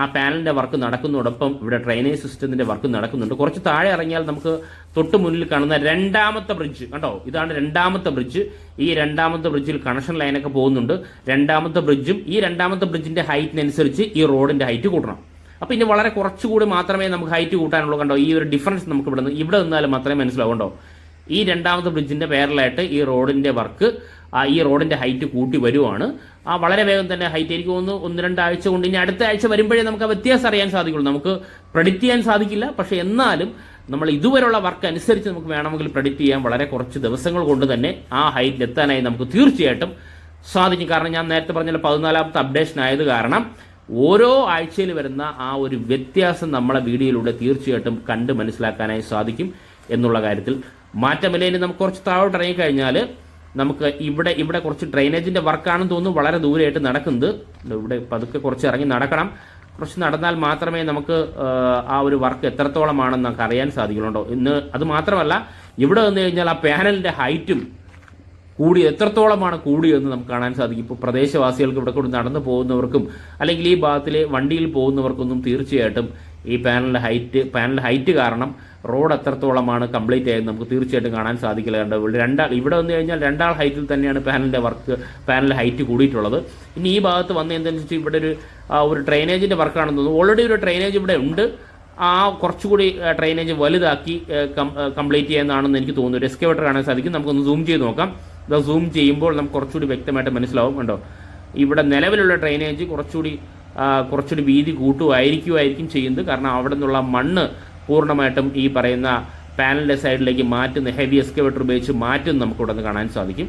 [SPEAKER 1] ആ പാനലിന്റെ വർക്ക് നടക്കുന്നതോടൊപ്പം ഇവിടെ ഡ്രെയിനേജ് സിസ്റ്റത്തിന്റെ വർക്ക് നടക്കുന്നുണ്ട്. കുറച്ച് താഴെ ഇറങ്ങിയാൽ നമുക്ക് തൊട്ട് മുന്നിൽ കാണുന്ന രണ്ടാമത്തെ ബ്രിഡ്ജ് കണ്ടോ. ഇതാണ് രണ്ടാമത്തെ ബ്രിഡ്ജ്. ഈ രണ്ടാമത്തെ ബ്രിഡ്ജിൽ കണക്ഷൻ ലൈനൊക്കെ പോകുന്നുണ്ട്. രണ്ടാമത്തെ ബ്രിഡ്ജും ഈ രണ്ടാമത്തെ ബ്രിഡ്ജിന്റെ ഹൈറ്റിനനുസരിച്ച് ഈ റോഡിന്റെ ഹൈറ്റ് കൂട്ടണം. അപ്പൊ ഇനി വളരെ കുറച്ചുകൂടി മാത്രമേ നമുക്ക് ഹൈറ്റ് കൂട്ടാനുള്ളൂ കണ്ടോ. ഈ ഒരു ഡിഫറൻസ് നമുക്ക് ഇവിടെ നിന്നാലും മാത്രമേ മനസ്സിലാവും കണ്ടോ. ഈ രണ്ടാമത്തെ ബ്രിഡ്ജിൻ്റെ പേരലായിട്ട് ഈ റോഡിൻ്റെ വർക്ക് ഈ റോഡിൻ്റെ ഹൈറ്റ് കൂട്ടി വരുവാണ്. വളരെ വേഗം തന്നെ ഹൈറ്റ് എനിക്ക് തോന്നുന്നു 1-2 ആഴ്ച കൊണ്ട്, ഇനി അടുത്ത ആഴ്ച വരുമ്പോഴേ നമുക്ക് ആ വ്യത്യാസം അറിയാൻ സാധിക്കുള്ളൂ. നമുക്ക് പ്രെഡിക്റ്റ് ചെയ്യാൻ സാധിക്കില്ല, പക്ഷേ എന്നാലും നമ്മൾ ഇതുവരെയുള്ള വർക്ക് അനുസരിച്ച് നമുക്ക് വേണമെങ്കിൽ പ്രെഡിക്റ്റ് ചെയ്യാൻ വളരെ കുറച്ച് ദിവസങ്ങൾ കൊണ്ട് തന്നെ ആ ഹൈറ്റിൽ എത്താനായി നമുക്ക് തീർച്ചയായിട്ടും സാധിക്കും. കാരണം ഞാൻ നേരത്തെ പറഞ്ഞ 14ാമത്തെ അപ്ഡേഷൻ ആയത് കാരണം ഓരോ ആഴ്ചയിൽ വരുന്ന ആ ഒരു വ്യത്യാസം നമ്മളെ വീഡിയോയിലൂടെ തീർച്ചയായിട്ടും കണ്ട് മനസ്സിലാക്കാനായി സാധിക്കും എന്നുള്ള കാര്യത്തിൽ മാറ്റമില്ല. ഇനി നമുക്ക് കുറച്ച് താഴോട്ട് ഇറങ്ങിക്കഴിഞ്ഞാൽ നമുക്ക് ഇവിടെ കുറച്ച് ഡ്രെയിനേജിൻ്റെ വർക്കാണെന്ന് തോന്നുന്നു വളരെ ദൂരെയായിട്ട് നടക്കുന്നത്. ഇവിടെ പതുക്കെ കുറച്ച് ഇറങ്ങി നടക്കണം. കുറച്ച് നടന്നാൽ മാത്രമേ നമുക്ക് ആ ഒരു വർക്ക് എത്രത്തോളമാണെന്ന് നമുക്ക് അറിയാൻ സാധിക്കുന്നുണ്ടോ ഇന്ന്. അത് മാത്രമല്ല, ഇവിടെ വന്നു കഴിഞ്ഞാൽ ആ പാനലിൻ്റെ ഹൈറ്റും എത്രത്തോളമാണ് കൂടിയെന്ന് നമുക്ക് കാണാൻ സാധിക്കും. ഇപ്പോൾ പ്രദേശവാസികൾക്ക് ഇവിടെ കൂടി നടന്നു പോകുന്നവർക്കും അല്ലെങ്കിൽ ഈ ഭാഗത്തിലെ വണ്ടിയിൽ പോകുന്നവർക്കൊന്നും തീർച്ചയായിട്ടും ഈ പാനലിൻ്റെ ഹൈറ്റ് കാരണം റോഡ് എത്രത്തോളമാണ് കംപ്ലീറ്റ് ആയത് നമുക്ക് തീർച്ചയായിട്ടും കാണാൻ സാധിക്കില്ല. ഇവിടെ വന്നു കഴിഞ്ഞാൽ 2 ആൾ ഹൈറ്റിൽ തന്നെയാണ് പാനലിൻ്റെ ഹൈറ്റ് കൂടിയിട്ടുള്ളത്. ഇനി ഈ ഭാഗത്ത് വന്ന് എന്താണെന്ന് വെച്ചാൽ ഇവിടെ ഒരു ഡ്രെയിനേജിൻ്റെ വർക്കാണെന്ന് തോന്നുന്നു. ഓൾറെഡി ഒരു ഡ്രെയിനേജ് ഇവിടെ ഉണ്ട്. കുറച്ചുകൂടി ഡ്രെയിനേജ് വലുതാക്കി കംപ്ലീറ്റ് ചെയ്യുന്നതാണെന്ന് എനിക്ക് തോന്നുന്നു. ഒരു എക്സ്കവേറ്റർ കാണാൻ സാധിക്കും. നമുക്കൊന്ന് സൂം ചെയ്ത് നോക്കാം. ഇത് സൂം ചെയ്യുമ്പോൾ നമുക്ക് കുറച്ചുകൂടി വ്യക്തമായിട്ട് മനസ്സിലാവും. കണ്ടോ, ഇവിടെ നിലവിലുള്ള ഡ്രെയിനേജ് കുറച്ചുകൂടി വീതി കൂട്ടുമായിരിക്കും ചെയ്യുന്നത്. കാരണം അവിടെ നിന്നുള്ള മണ്ണ് പൂർണ്ണമായിട്ടും ഈ പറയുന്ന പാനലിൻ്റെ സൈഡിലേക്ക് മാറ്റുന്ന ഹെവി എക്സ്കവേറ്റർ ഉപയോഗിച്ച് മാറ്റുന്ന നമുക്കിവിടെ നിന്ന് കാണാൻ സാധിക്കും.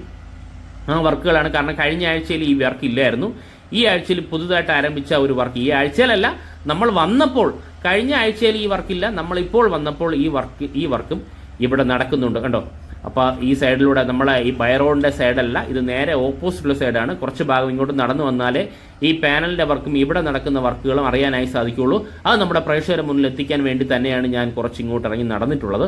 [SPEAKER 1] ആ വർക്കുകളാണ്. കാരണം കഴിഞ്ഞ ആഴ്ചയിൽ ഈ വർക്ക് ഇല്ലായിരുന്നു. ഈ ആഴ്ചയിൽ പുതുതായിട്ട് ആരംഭിച്ച ഒരു വർക്ക്, ഈ ആഴ്ചയിലല്ല, നമ്മൾ വന്നപ്പോൾ കഴിഞ്ഞ ആഴ്ചയിൽ ഈ വർക്കില്ല, നമ്മളിപ്പോൾ വന്നപ്പോൾ ഈ വർക്കും ഇവിടെ നടക്കുന്നുണ്ട്. കണ്ടോ, അപ്പോൾ ഈ സൈഡിലൂടെ നമ്മളെ ഈ ബൈറോഡിൻ്റെ സൈഡല്ല, ഇത് നേരെ ഓപ്പോസിറ്റുള്ള സൈഡാണ്. കുറച്ച് ഭാഗം ഇങ്ങോട്ട് നടന്നു വന്നാലേ ഈ പാനലിൻ്റെ വർക്കും ഇവിടെ നടക്കുന്ന വർക്കുകളും അറിയാനായി സാധിക്കുകയുള്ളൂ. അത് നമ്മുടെ പ്രേക്ഷകരുടെ മുന്നിൽ എത്തിക്കാൻ വേണ്ടി തന്നെയാണ് ഞാൻ കുറച്ച് ഇങ്ങോട്ട് ഇറങ്ങി നടന്നിട്ടുള്ളത്.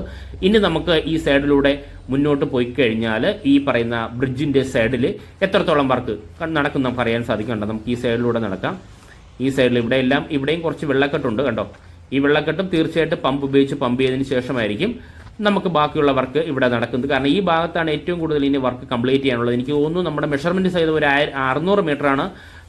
[SPEAKER 1] ഇനി നമുക്ക് ഈ സൈഡിലൂടെ മുന്നോട്ട് പോയി കഴിഞ്ഞാൽ ഈ പറയുന്ന ബ്രിഡ്ജിൻ്റെ സൈഡിൽ എത്രത്തോളം വർക്ക് നടക്കും നമുക്ക് അറിയാൻ സാധിക്കുന്നുണ്ട്. നമുക്ക് ഈ സൈഡിലൂടെ നടക്കാം. ഈ സൈഡിൽ ഇവിടെയും കുറച്ച് വെള്ളക്കെട്ടുണ്ട്. കണ്ടോ, ഈ വെള്ളക്കെട്ടും തീർച്ചയായിട്ടും പമ്പ് ഉപയോഗിച്ച് പമ്പ് ചെയ്തതിന് ശേഷമായിരിക്കും നമുക്ക് ബാക്കിയുള്ള വർക്ക് ഇവിടെ നടക്കുന്നത്. കാരണം ഈ ഭാഗത്താണ് ഏറ്റവും കൂടുതൽ ഇനി വർക്ക് കംപ്ലീറ്റ് ചെയ്യാനുള്ളത്. എനിക്ക് തോന്നുന്നു നമ്മുടെ മെഷർമെൻറ്റ് സൈഡ് ഒരു 600 മീറ്ററാണ്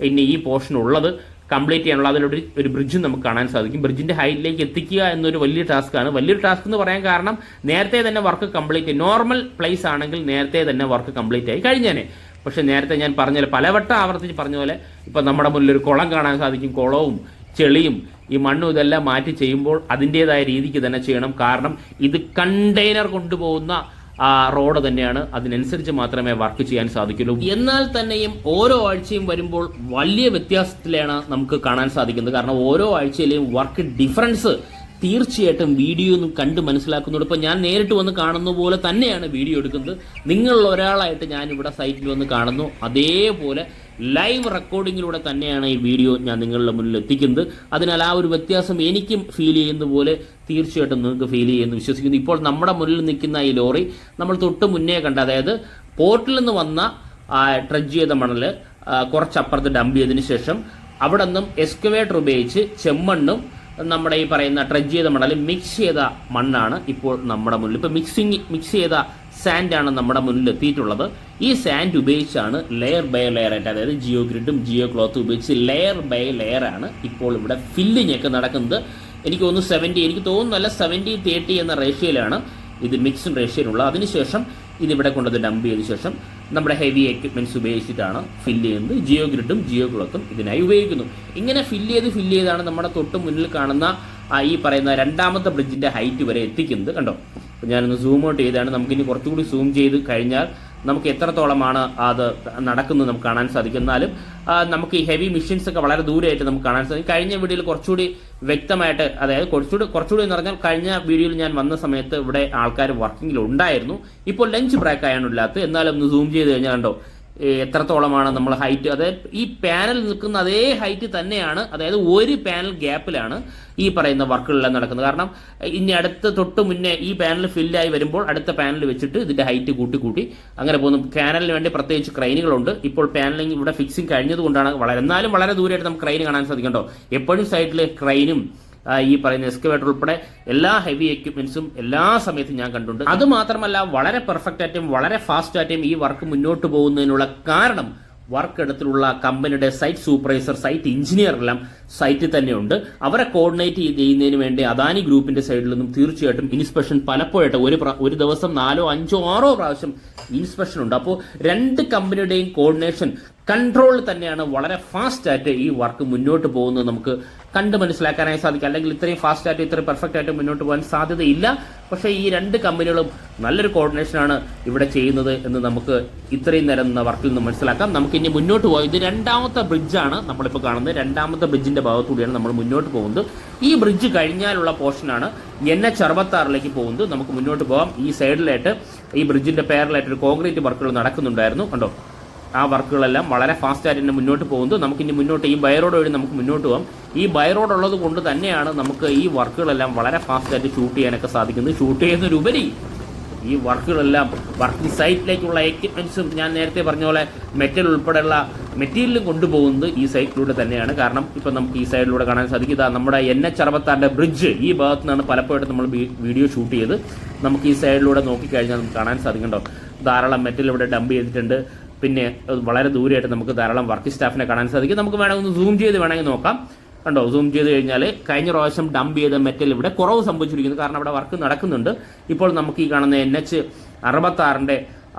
[SPEAKER 1] ഇനി ഈ പോർഷൻ ഉള്ളത് കംപ്ലീറ്റ് ചെയ്യാനുള്ള. അതിലൊരു ബ്രിഡ്ജ് നമുക്ക് കാണാൻ സാധിക്കും. ബ്രിഡ്ജിൻ്റെ ഹൈറ്റിലേക്ക് എത്തിക്കുക എന്നൊരു വലിയ ടാസ്ക്കാണ്. വലിയൊരു ടാസ്ക് എന്ന് പറയാൻ കാരണം നേരത്തെ തന്നെ വർക്ക് കംപ്ലീറ്റ്, നോർമൽ പ്ലേസ് ആണെങ്കിൽ നേരത്തെ തന്നെ വർക്ക് കംപ്ലീറ്റ് ആയി കഴിഞ്ഞേനെ. പക്ഷേ നേരത്തെ ഞാൻ പറഞ്ഞ പലവട്ടം ആവർത്തിച്ച് പറഞ്ഞ പോലെ ഇപ്പം നമ്മുടെ മുന്നിൽ ഒരു കുളം കാണാൻ സാധിക്കും. കുളവും ചെളിയും ഈ മണ്ണും ഇതെല്ലാം മാറ്റി ചെയ്യുമ്പോൾ അതിൻ്റേതായ രീതിക്ക് തന്നെ ചെയ്യണം. കാരണം ഇത് കണ്ടെയ്നർ കൊണ്ടുപോകുന്ന റോഡ് തന്നെയാണ്. അതിനനുസരിച്ച് മാത്രമേ വർക്ക് ചെയ്യാൻ സാധിക്കുള്ളൂ. എന്നാൽ തന്നെയും ഓരോ ആഴ്ചയും വരുമ്പോൾ വലിയ വ്യത്യാസത്തിലാണ് നമുക്ക് കാണാൻ സാധിക്കുന്നത്. കാരണം ഓരോ ആഴ്ചയിലെയും വർക്ക് ഡിഫറൻസ് തീർച്ചയായിട്ടും വീഡിയോ ഒന്നും കണ്ട് മനസ്സിലാക്കുന്നുണ്ട്. ഇപ്പോൾ ഞാൻ നേരിട്ട് വന്ന് കാണുന്ന പോലെ തന്നെയാണ് വീഡിയോ എടുക്കുന്നത്. നിങ്ങളിൽ ഒരാളായിട്ട് ഞാനിവിടെ സൈറ്റിൽ വന്ന് കാണുന്നു. അതേപോലെ ലൈവ് റെക്കോർഡിങ്ങിലൂടെ തന്നെയാണ് ഈ വീഡിയോ ഞാൻ നിങ്ങളുടെ മുന്നിൽ എത്തിക്കുന്നത്. അതിനാൽ ആ ഒരു വ്യത്യാസം എനിക്കും ഫീൽ ചെയ്യുന്ന പോലെ തീർച്ചയായിട്ടും നിങ്ങൾക്ക് ഫീൽ ചെയ്യുമെന്ന് വിശ്വസിക്കുന്നു. ഇപ്പോൾ നമ്മുടെ മുന്നിൽ നിൽക്കുന്ന ഈ ലോറി നമ്മൾ തൊട്ട് മുന്നേ കണ്ട, അതായത് പോർട്ടിൽ നിന്ന് വന്ന ട്രഡ്ജ് ചെയ്ത മണൽ കുറച്ചപ്പുറത്ത് ഡംപ് ചെയ്തതിന് ശേഷം അവിടെ നിന്നും എക്സ്കവേറ്റർ ഉപയോഗിച്ച് ചെമ്മണ്ണും നമ്മുടെ ഈ പറയുന്ന ട്രഡ്ജ് ചെയ്ത മണൽ മിക്സ് ചെയ്ത മണ്ണാണ് ഇപ്പോൾ നമ്മുടെ മുന്നിൽ. ഇപ്പോൾ മിക്സ് ചെയ്ത സാൻഡാണ് നമ്മുടെ മുന്നിൽ എത്തിയിട്ടുള്ളത്. ഈ സാൻഡ് ഉപയോഗിച്ചാണ് ലെയർ ബൈ ലെയർ ആയിട്ട്, അതായത് ജിയോ ഗ്രിഡും ജിയോ ക്ലോത്തും ഉപയോഗിച്ച് ലെയർ ബൈ ലെയർ ആണ് ഇപ്പോൾ ഇവിടെ ഫില്ലിംഗ് ഒക്കെ നടക്കുന്നത്. എനിക്ക് തോന്നുന്നു 70-30 എന്ന റേഷ്യോയിലാണ് ഇത് മിക്സ്ഡ് റേഷ്യോയിലുള്ളത്. അതിനുശേഷം ഇതിവിടെ കൊണ്ടത് ഡംപ് ചെയ്ത ശേഷം നമ്മുടെ ഹെവി എക്യുപ്മെൻറ്റ്സ് ഉപയോഗിച്ചിട്ടാണ് ഫില്ല് ചെയ്യുന്നത്. ജിയോ ഗ്രിഡും ജിയോ ക്ലോത്തും ഇതിനായി ഉപയോഗിക്കുന്നു. ഇങ്ങനെ ഫില്ല് ചെയ്താണ് നമ്മുടെ തൊട്ട് മുന്നിൽ കാണുന്ന ഈ പറയുന്ന രണ്ടാമത്തെ ബ്രിഡ്ജിൻ്റെ ഹൈറ്റ് വരെ എത്തിക്കുന്നത്. കണ്ടോ, അപ്പോൾ ഞാനൊന്ന് സൂം ഔട്ട് ചെയ്താണ്. നമുക്കിനി കുറച്ചുകൂടി സൂം ചെയ്ത് കഴിഞ്ഞാൽ നമുക്ക് എത്രത്തോളമാണ് അത് നടക്കുന്നത് നമുക്ക് കാണാൻ സാധിക്കും. എന്നാലും നമുക്ക് ഈ ഹെവി മെഷീൻസ് ഒക്കെ വളരെ ദൂരമായിട്ട് നമുക്ക് കാണാൻ സാധിക്കും. കഴിഞ്ഞ വീഡിയോയിൽ കുറച്ചുകൂടി വ്യക്തമായിട്ട്, അതായത് കുറച്ചുകൂടി എന്ന് പറഞ്ഞാൽ കഴിഞ്ഞ വീഡിയോയിൽ ഞാൻ വന്ന സമയത്ത് ഇവിടെ ആൾക്കാർ വർക്കിങ്ങിൽ ഉണ്ടായിരുന്നു. ഇപ്പോൾ ലഞ്ച് ബ്രേക്ക് ആയാണില്ലാത്തത്. എന്നാലും ഒന്ന് സൂം ചെയ്ത് കഴിഞ്ഞാൽ കണ്ടോ എത്രത്തോളമാണ് നമ്മൾ ഹൈറ്റ്, അതായത് ഈ പാനൽ നിൽക്കുന്ന അതേ ഹൈറ്റ് തന്നെയാണ്. അതായത് ഒരു പാനൽ ഗ്യാപ്പിലാണ് ഈ പറയുന്ന വർക്കുകളെല്ലാം നടക്കുന്നത്. കാരണം ഇനി തൊട്ട് മുന്നേ ഈ പാനൽ ഫില്ലായി വരുമ്പോൾ അടുത്ത പാനൽ വെച്ചിട്ട് ഇതിന്റെ ഹൈറ്റ് കൂട്ടി അങ്ങനെ പോകുന്നു. പാനലിന് വേണ്ടി പ്രത്യേകിച്ച് ക്രെയിനുകളുണ്ട്. ഇപ്പോൾ പാനലിംഗ് ഇവിടെ ഫിക്സിംഗ് കഴിഞ്ഞതുകൊണ്ടാണ് എന്നാലും വളരെ ദൂരമായിട്ട് നമുക്ക് ക്രെയിൻ കാണാൻ സാധിക്കണ്ടോ. എപ്പോഴും സൈഡിൽ ക്രെയിനും ഈ പറയുന്ന എക്സ്കവേറ്റർ ഉൾപ്പെടെ എല്ലാ ഹെവി എക്യുപ്മെന്റ്സും എല്ലാ സമയത്തും ഞാൻ കണ്ടിട്ടുണ്ട്. അതുമാത്രമല്ല വളരെ പെർഫെക്റ്റ് ആയിട്ടും വളരെ ഫാസ്റ്റ് ആയിട്ടും ഈ വർക്ക് മുന്നോട്ട് പോകുന്നതിനുള്ള കാരണം വർക്ക് എടുത്തിട്ടുള്ള കമ്പനിയുടെ സൈറ്റ് സൂപ്പർവൈസർ, സൈറ്റ് എഞ്ചിനീയർ എല്ലാം സൈറ്റിൽ തന്നെയുണ്ട്. അവരെ കോർഡിനേറ്റ് ചെയ്യുന്നതിന് വേണ്ടി അദാനി ഗ്രൂപ്പിന്റെ സൈഡിൽ നിന്നും തീർച്ചയായിട്ടും ഇൻസ്പെക്ഷൻ പലപ്പോഴായിട്ട് ഒരു ദിവസം 4, 5, 6 പ്രാവശ്യം ഇൻസ്പെക്ഷൻ ഉണ്ട്. അപ്പോൾ രണ്ട് കമ്പനിയുടെയും കോർഡിനേഷൻ കൺട്രോൾ തന്നെയാണ് വളരെ ഫാസ്റ്റ് ആയിട്ട് ഈ വർക്ക് മുന്നോട്ട് പോകുന്നത് നമുക്ക് കണ്ട് മനസ്സിലാക്കാനായി സാധിക്കും. അല്ലെങ്കിൽ ഇത്രയും ഫാസ്റ്റ് ആയിട്ട് ഇത്രയും പെർഫെക്റ്റ് ആയിട്ട് മുന്നോട്ട് പോകാൻ സാധ്യതയില്ല. പക്ഷേ ഈ രണ്ട് കമ്പനികളും നല്ലൊരു കോർഡിനേഷനാണ് ഇവിടെ ചെയ്യുന്നത് എന്ന് നമുക്ക് ഇത്രയും നേരം വർക്കിൽ നിന്ന് മനസ്സിലാക്കാം. നമുക്ക് ഇനി മുന്നോട്ട് പോകാം. ഇത് രണ്ടാമത്തെ ബ്രിഡ്ജാണ് നമ്മളിപ്പോൾ കാണുന്നത്. രണ്ടാമത്തെ ബ്രിഡ്ജിന്റെ ഭാഗത്തൂടെയാണ് നമ്മൾ മുന്നോട്ട് പോകുന്നത്. ഈ ബ്രിഡ്ജ് കഴിഞ്ഞാലുള്ള പോർഷനാണ് NH-66 പോകുന്നത്. നമുക്ക് മുന്നോട്ട് പോകാം. ഈ സൈഡിലായിട്ട് ഈ ബ്രിഡ്ജിന്റെ പേരിലായിട്ട് ഒരു കോൺക്രീറ്റ് വർക്കുകൾ നടക്കുന്നുണ്ടായിരുന്നു. കണ്ടോ, ആ വർക്കുകളെല്ലാം വളരെ ഫാസ്റ്റ് ആയിട്ട് തന്നെ മുന്നോട്ട് പോകുന്നു. നമുക്കിനി മുന്നോട്ട് ഈ ബൈ റോഡ് വഴി നമുക്ക് മുന്നോട്ട് പോകാം. ഈ ബൈ റോഡ് ഉള്ളത് കൊണ്ട് തന്നെയാണ് നമുക്ക് ഈ വർക്കുകളെല്ലാം വളരെ ഫാസ്റ്റ് ആയിട്ട് ഷൂട്ട് ചെയ്യാനൊക്കെ സാധിക്കുന്നത്. ഷൂട്ട് ചെയ്യുന്നതിനുപരി ഈ വർക്കുകളെല്ലാം വർക്കിംഗ് സൈറ്റിലേക്കുള്ള എക്യുപ്മെന്റ്സും ഞാൻ നേരത്തെ പറഞ്ഞ പോലെ മെറ്റൽ ഉൾപ്പെടെയുള്ള മെറ്റീരിയലും കൊണ്ടുപോകുന്നത് ഈ സൈറ്റിലൂടെ തന്നെയാണ്. കാരണം ഇപ്പം നമുക്ക് ഈ സൈഡിലൂടെ കാണാൻ സാധിക്കും. ഇതാ നമ്മുടെ NH-66 ബ്രിഡ്ജ് ഈ ഭാഗത്ത് നിന്നാണ് പലപ്പോഴും നമ്മൾ വീഡിയോ ഷൂട്ട് ചെയ്ത് നമുക്ക് ഈ സൈഡിലൂടെ നോക്കിക്കഴിഞ്ഞാൽ നമുക്ക് കാണാൻ സാധിക്കുന്നുണ്ടോ, ധാരാളം മെറ്റൽ ഇവിടെ ഡംപ് ചെയ്തിട്ടുണ്ട്. പിന്നെ വളരെ ദൂരെയായിട്ട് നമുക്ക് ധാരാളം വർക്കിംഗ് സ്റ്റാഫിനെ കാണാൻ സാധിക്കും. നമുക്ക് വേണമെങ്കിൽ ഒന്ന് സൂം ചെയ്ത് വേണമെങ്കിൽ നോക്കാം. കണ്ടോ, സൂം ചെയ്ത് കഴിഞ്ഞാൽ കഴിഞ്ഞ പ്രാവശ്യം ഡംപ് ചെയ്ത മെറ്റൽ ഇവിടെ കുറവ് സംഭവിച്ചിരിക്കുന്നു. കാരണം അവിടെ വർക്ക് നടക്കുന്നുണ്ട്. ഇപ്പോൾ നമുക്ക് ഈ കാണുന്ന NH-66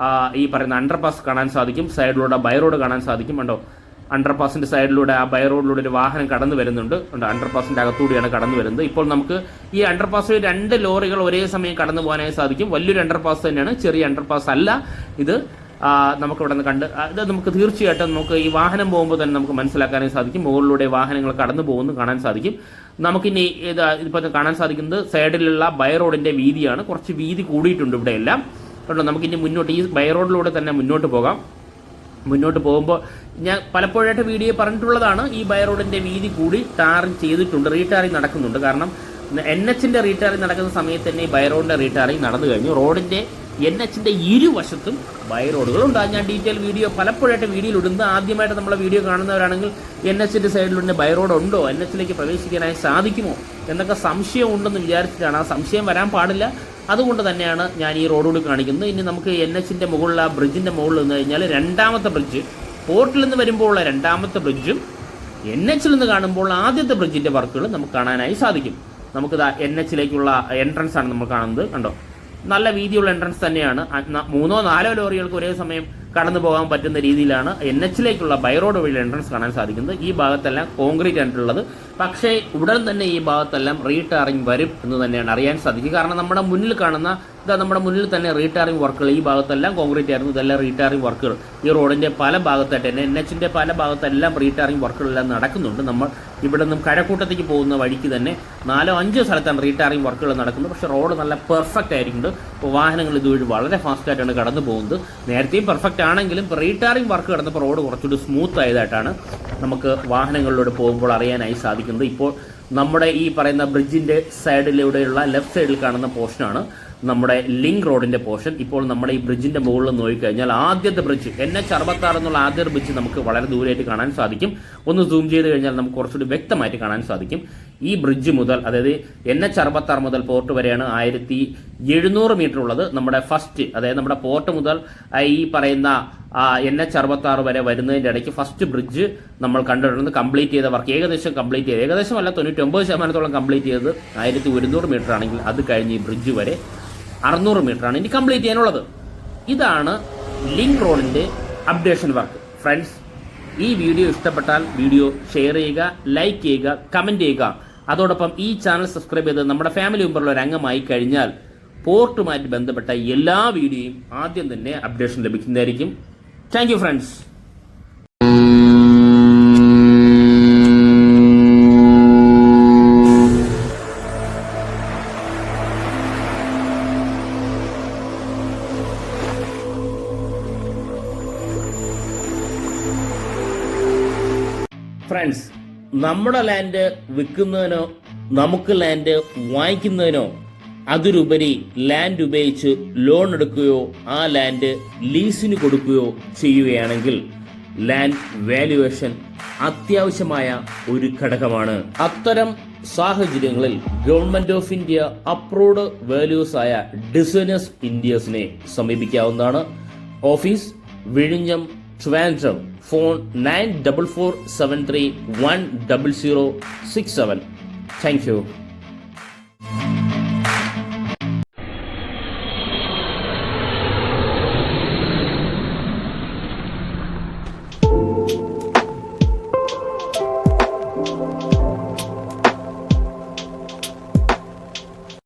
[SPEAKER 1] ഈ പറയുന്ന അണ്ടർപാസ് കാണാൻ സാധിക്കും. സൈഡിലൂടെ ബൈ റോഡ് കാണാൻ സാധിക്കും. കണ്ടോ, അണ്ടർപാസിന്റെ സൈഡിലൂടെ ആ ബൈ റോഡിലൂടെ ഒരു വാഹനം കടന്നു വരുന്നുണ്ട്. അണ്ടർപാസിന്റെ അകത്തൂടെയാണ് കടന്നു വരുന്നത്. ഇപ്പോൾ നമുക്ക് ഈ അണ്ടർപാസ് 2 ലോറികൾ ഒരേ സമയം കടന്നു പോകാനായി സാധിക്കും. വലിയൊരു അണ്ടർപാസ് തന്നെയാണ്, ചെറിയ അണ്ടർപാസ് അല്ല ഇത്. നമുക്ക് ഇവിടെ നിന്ന് കണ്ട് ഇത് നമുക്ക് തീർച്ചയായിട്ടും നമുക്ക് ഈ വാഹനം പോകുമ്പോൾ തന്നെ നമുക്ക് മനസ്സിലാക്കാനേ സാധിക്കും. മുകളിലൂടെ വാഹനങ്ങൾ കടന്നു പോകുന്നു കാണാൻ സാധിക്കും. നമുക്കിനി ഇതിപ്പോൾ കാണാൻ സാധിക്കുന്നത് സൈഡിലുള്ള ബൈ റോഡിന്റെ വീതിയാണ്. കുറച്ച് വീതി കൂടിയിട്ടുണ്ട് ഇവിടെ എല്ലാം. കണ്ടോ, നമുക്കിനി മുന്നോട്ട് ഈ ബൈ റോഡിലൂടെ തന്നെ മുന്നോട്ട് പോകാം. മുന്നോട്ട് പോകുമ്പോൾ ഞാൻ പലപ്പോഴായിട്ട് വീഡിയോ പറഞ്ഞിട്ടുള്ളതാണ്, ഈ ബൈ റോഡിന്റെ വീതി കൂടി ടാറിങ് ചെയ്തിട്ടുണ്ട്. റീടാറിങ് നടക്കുന്നുണ്ട്. കാരണം NH-ന്റെ റീടാറിങ് നടക്കുന്ന സമയത്ത് തന്നെ ഈ ബൈ റോഡിന്റെ റീടാറിങ് നടന്നു കഴിഞ്ഞു. റോഡിന്റെ NH-ന്റെ ഇരുവശത്തും ബൈ റോഡുകളുണ്ട്. ഞാൻ ഡീറ്റെയിൽ വീഡിയോ പലപ്പോഴായിട്ട് വീഡിയോയിൽ ഇടുന്നത്. ആദ്യമായിട്ട് നമ്മളെ വീഡിയോ കാണുന്നവരാണെങ്കിൽ NH-ന്റെ സൈഡിലുണ്ട് ബൈ റോഡ് ഉണ്ടോ, NH-ലേക്ക് പ്രവേശിക്കാനായി സാധിക്കുമോ എന്നൊക്കെ സംശയം ഉണ്ടെന്ന് വിചാരിച്ചിട്ടാണ്. ആ സംശയം വരാൻ പാടില്ല. അതുകൊണ്ട് തന്നെയാണ് ഞാൻ ഈ റോഡുകൂടി കാണിക്കുന്നത്. ഇനി നമുക്ക് NH-ന്റെ മുകളിൽ ആ ബ്രിഡ്ജിന്റെ മുകളിൽ നിന്ന് കഴിഞ്ഞാൽ രണ്ടാമത്തെ ബ്രിഡ്ജ്, പോർട്ടിൽ നിന്ന് വരുമ്പോൾ ഉള്ള രണ്ടാമത്തെ ബ്രിഡ്ജും NH-ൽ നിന്ന് കാണുമ്പോൾ ആദ്യത്തെ ബ്രിഡ്ജിന്റെ വർക്കുകൾ നമുക്ക് കാണാനായി സാധിക്കും. നമുക്ക് NH-ലേക്കുള്ള എൻട്രൻസ് ആണ് നമ്മൾ കാണുന്നത്. കണ്ടോ, നല്ല വീതിയുള്ള എൻട്രൻസ് തന്നെയാണ്. 3, 4 ലോറികൾക്ക് ഒരേ സമയം കടന്നു പോകാൻ പറ്റുന്ന രീതിയിലാണ് NH-ലേക്കുള്ള ബൈ റോഡ് വഴി എൻട്രൻസ് കാണാൻ സാധിക്കുന്നത്. ഈ ഭാഗത്തെല്ലാം കോൺക്രീറ്റ് ആയിട്ടുള്ളത്. പക്ഷേ ഉടൻ തന്നെ ഈ ഭാഗത്തെല്ലാം റീടാറിങ് വരും എന്ന് തന്നെയാണ് അറിയാൻ സാധിക്കുക. കാരണം നമ്മുടെ മുന്നിൽ കാണുന്ന നമ്മുടെ മുന്നിൽ തന്നെ റീടാറിങ് വർക്കുകൾ ഈ ഭാഗത്തെല്ലാം കോൺക്രീറ്റ് ആയിരുന്നു. ഇതെല്ലാം റീടാറിങ് വർക്കുകൾ ഈ റോഡിന്റെ പല ഭാഗത്തായിട്ട് തന്നെ NH-ന്റെ പല ഭാഗത്തെല്ലാം റീടാറിങ് വർക്കുകളെല്ലാം നടക്കുന്നുണ്ട്. നമ്മൾ ഇവിടെ നിന്നും കഴക്കൂട്ടത്തേക്ക് പോകുന്ന വഴിക്ക് തന്നെ 4, 5 സ്ഥലത്താണ് റീടാറിങ് വർക്കുകൾ നടക്കുന്നത്. പക്ഷേ റോഡ് നല്ല പെർഫെക്റ്റ് ആയിരിക്കുന്നുണ്ട്. അപ്പോൾ വാഹനങ്ങൾ ഇതുവഴി വളരെ ഫാസ്റ്റ് ആയിട്ടാണ് കടന്നു പോകുന്നത്. നേരത്തെയും പെർഫെക്റ്റ് ആണെങ്കിലും റീടാറിങ് വർക്ക് കടന്നപ്പോൾ റോഡ് കുറച്ചുകൂടി സ്മൂത്ത് ആയതായിട്ടാണ് നമുക്ക് വാഹനങ്ങളിലൂടെ പോകുമ്പോൾ അറിയാനായി സാധിക്കുന്നത്. ഇപ്പോൾ നമ്മുടെ ഈ പറയുന്ന ബ്രിഡ്ജിന്റെ സൈഡിലൂടെയുള്ള ലെഫ്റ്റ് സൈഡിൽ കാണുന്ന പോർഷനാണ് നമ്മുടെ ലിങ്ക് റോഡിന്റെ പോർഷൻ. ഇപ്പോൾ നമ്മുടെ ഈ ബ്രിഡ്ജിന്റെ മുകളിൽ നോക്കിക്കഴിഞ്ഞാൽ ആദ്യത്തെ ബ്രിഡ്ജ് NH-66 എന്നുള്ള ആദ്യ ബ്രിഡ്ജ് നമുക്ക് വളരെ ദൂരമായിട്ട് കാണാൻ സാധിക്കും. ഒന്ന് സൂം ചെയ്ത് കഴിഞ്ഞാൽ നമുക്ക് കുറച്ചുകൂടി വ്യക്തമായിട്ട് കാണാൻ സാധിക്കും. ഈ ബ്രിഡ്ജ് മുതൽ, അതായത് NH-66 മുതൽ പോർട്ട് വരെയാണ് 1700 മീറ്റർ ഉള്ളത്. നമ്മുടെ ഫസ്റ്റ്, അതായത് നമ്മുടെ പോർട്ട് മുതൽ ഈ പറയുന്ന NH-66 വരെ വരുന്നതിൻ്റെ ഇടയ്ക്ക് ഫസ്റ്റ് ബ്രിഡ്ജ് നമ്മൾ കണ്ടിട്ടുണ്ട്. കംപ്ലീറ്റ് ചെയ്ത വർക്ക് ഏകദേശം അല്ല 99% കംപ്ലീറ്റ് ചെയ്തത് 1100 മീറ്റർ ആണെങ്കിൽ അത് കഴിഞ്ഞ് ഈ ബ്രിഡ്ജ് വരെ 600 മീറ്റർ ആണ് ഇനി കംപ്ലീറ്റ് ചെയ്യാനുള്ളത്. ഇതാണ് ലിങ്ക് റോഡിന്റെ അപ്ഡേഷൻ വർക്ക്. ഫ്രണ്ട്സ്, ഈ വീഡിയോ ഇഷ്ടപ്പെട്ടാൽ വീഡിയോ ഷെയർ ചെയ്യുക, ലൈക്ക് ചെയ്യുക, കമന്റ് ചെയ്യുക. അതോടൊപ്പം ഈ ചാനൽ സബ്സ്ക്രൈബ് ചെയ്ത് നമ്മുടെ ഫാമിലി മെമ്പറിൽ ഒരു അംഗമായി കഴിഞ്ഞാൽ പോർട്ടുമായിട്ട് ബന്ധപ്പെട്ട എല്ലാ വീഡിയോയും ആദ്യം തന്നെ അപ്ഡേഷൻ ലഭിക്കുന്നതായിരിക്കും. Thank you friends. ഫ്രണ്ട്സ്, നമ്മുടെ ലാൻഡ് വിൽക്കുന്നതിനോ നമുക്ക് ലാൻഡ് വാങ്ങിക്കുന്നതിനോ അതിലുപരി ലാൻഡ് ഉപയോഗിച്ച് ലോൺ എടുക്കുകയോ ആ ലാൻഡ് ലീസിന് കൊടുക്കുകയോ ചെയ്യുകയാണെങ്കിൽ ലാൻഡ് വാല്യുവേഷൻ അത്യാവശ്യമായ ഒരു ഘടകമാണ്. അത്തരം സാഹചര്യങ്ങളിൽ government of India approved values ആയ ഡിസൈനേഴ്സ് ഇന്ത്യസിനെ സമീപിക്കാവുന്നതാണ്. ഓഫീസ് വിഴിഞ്ഞം, ട്രിവാൻഡ്രം, ഫോൺ 9447310067. Thank you.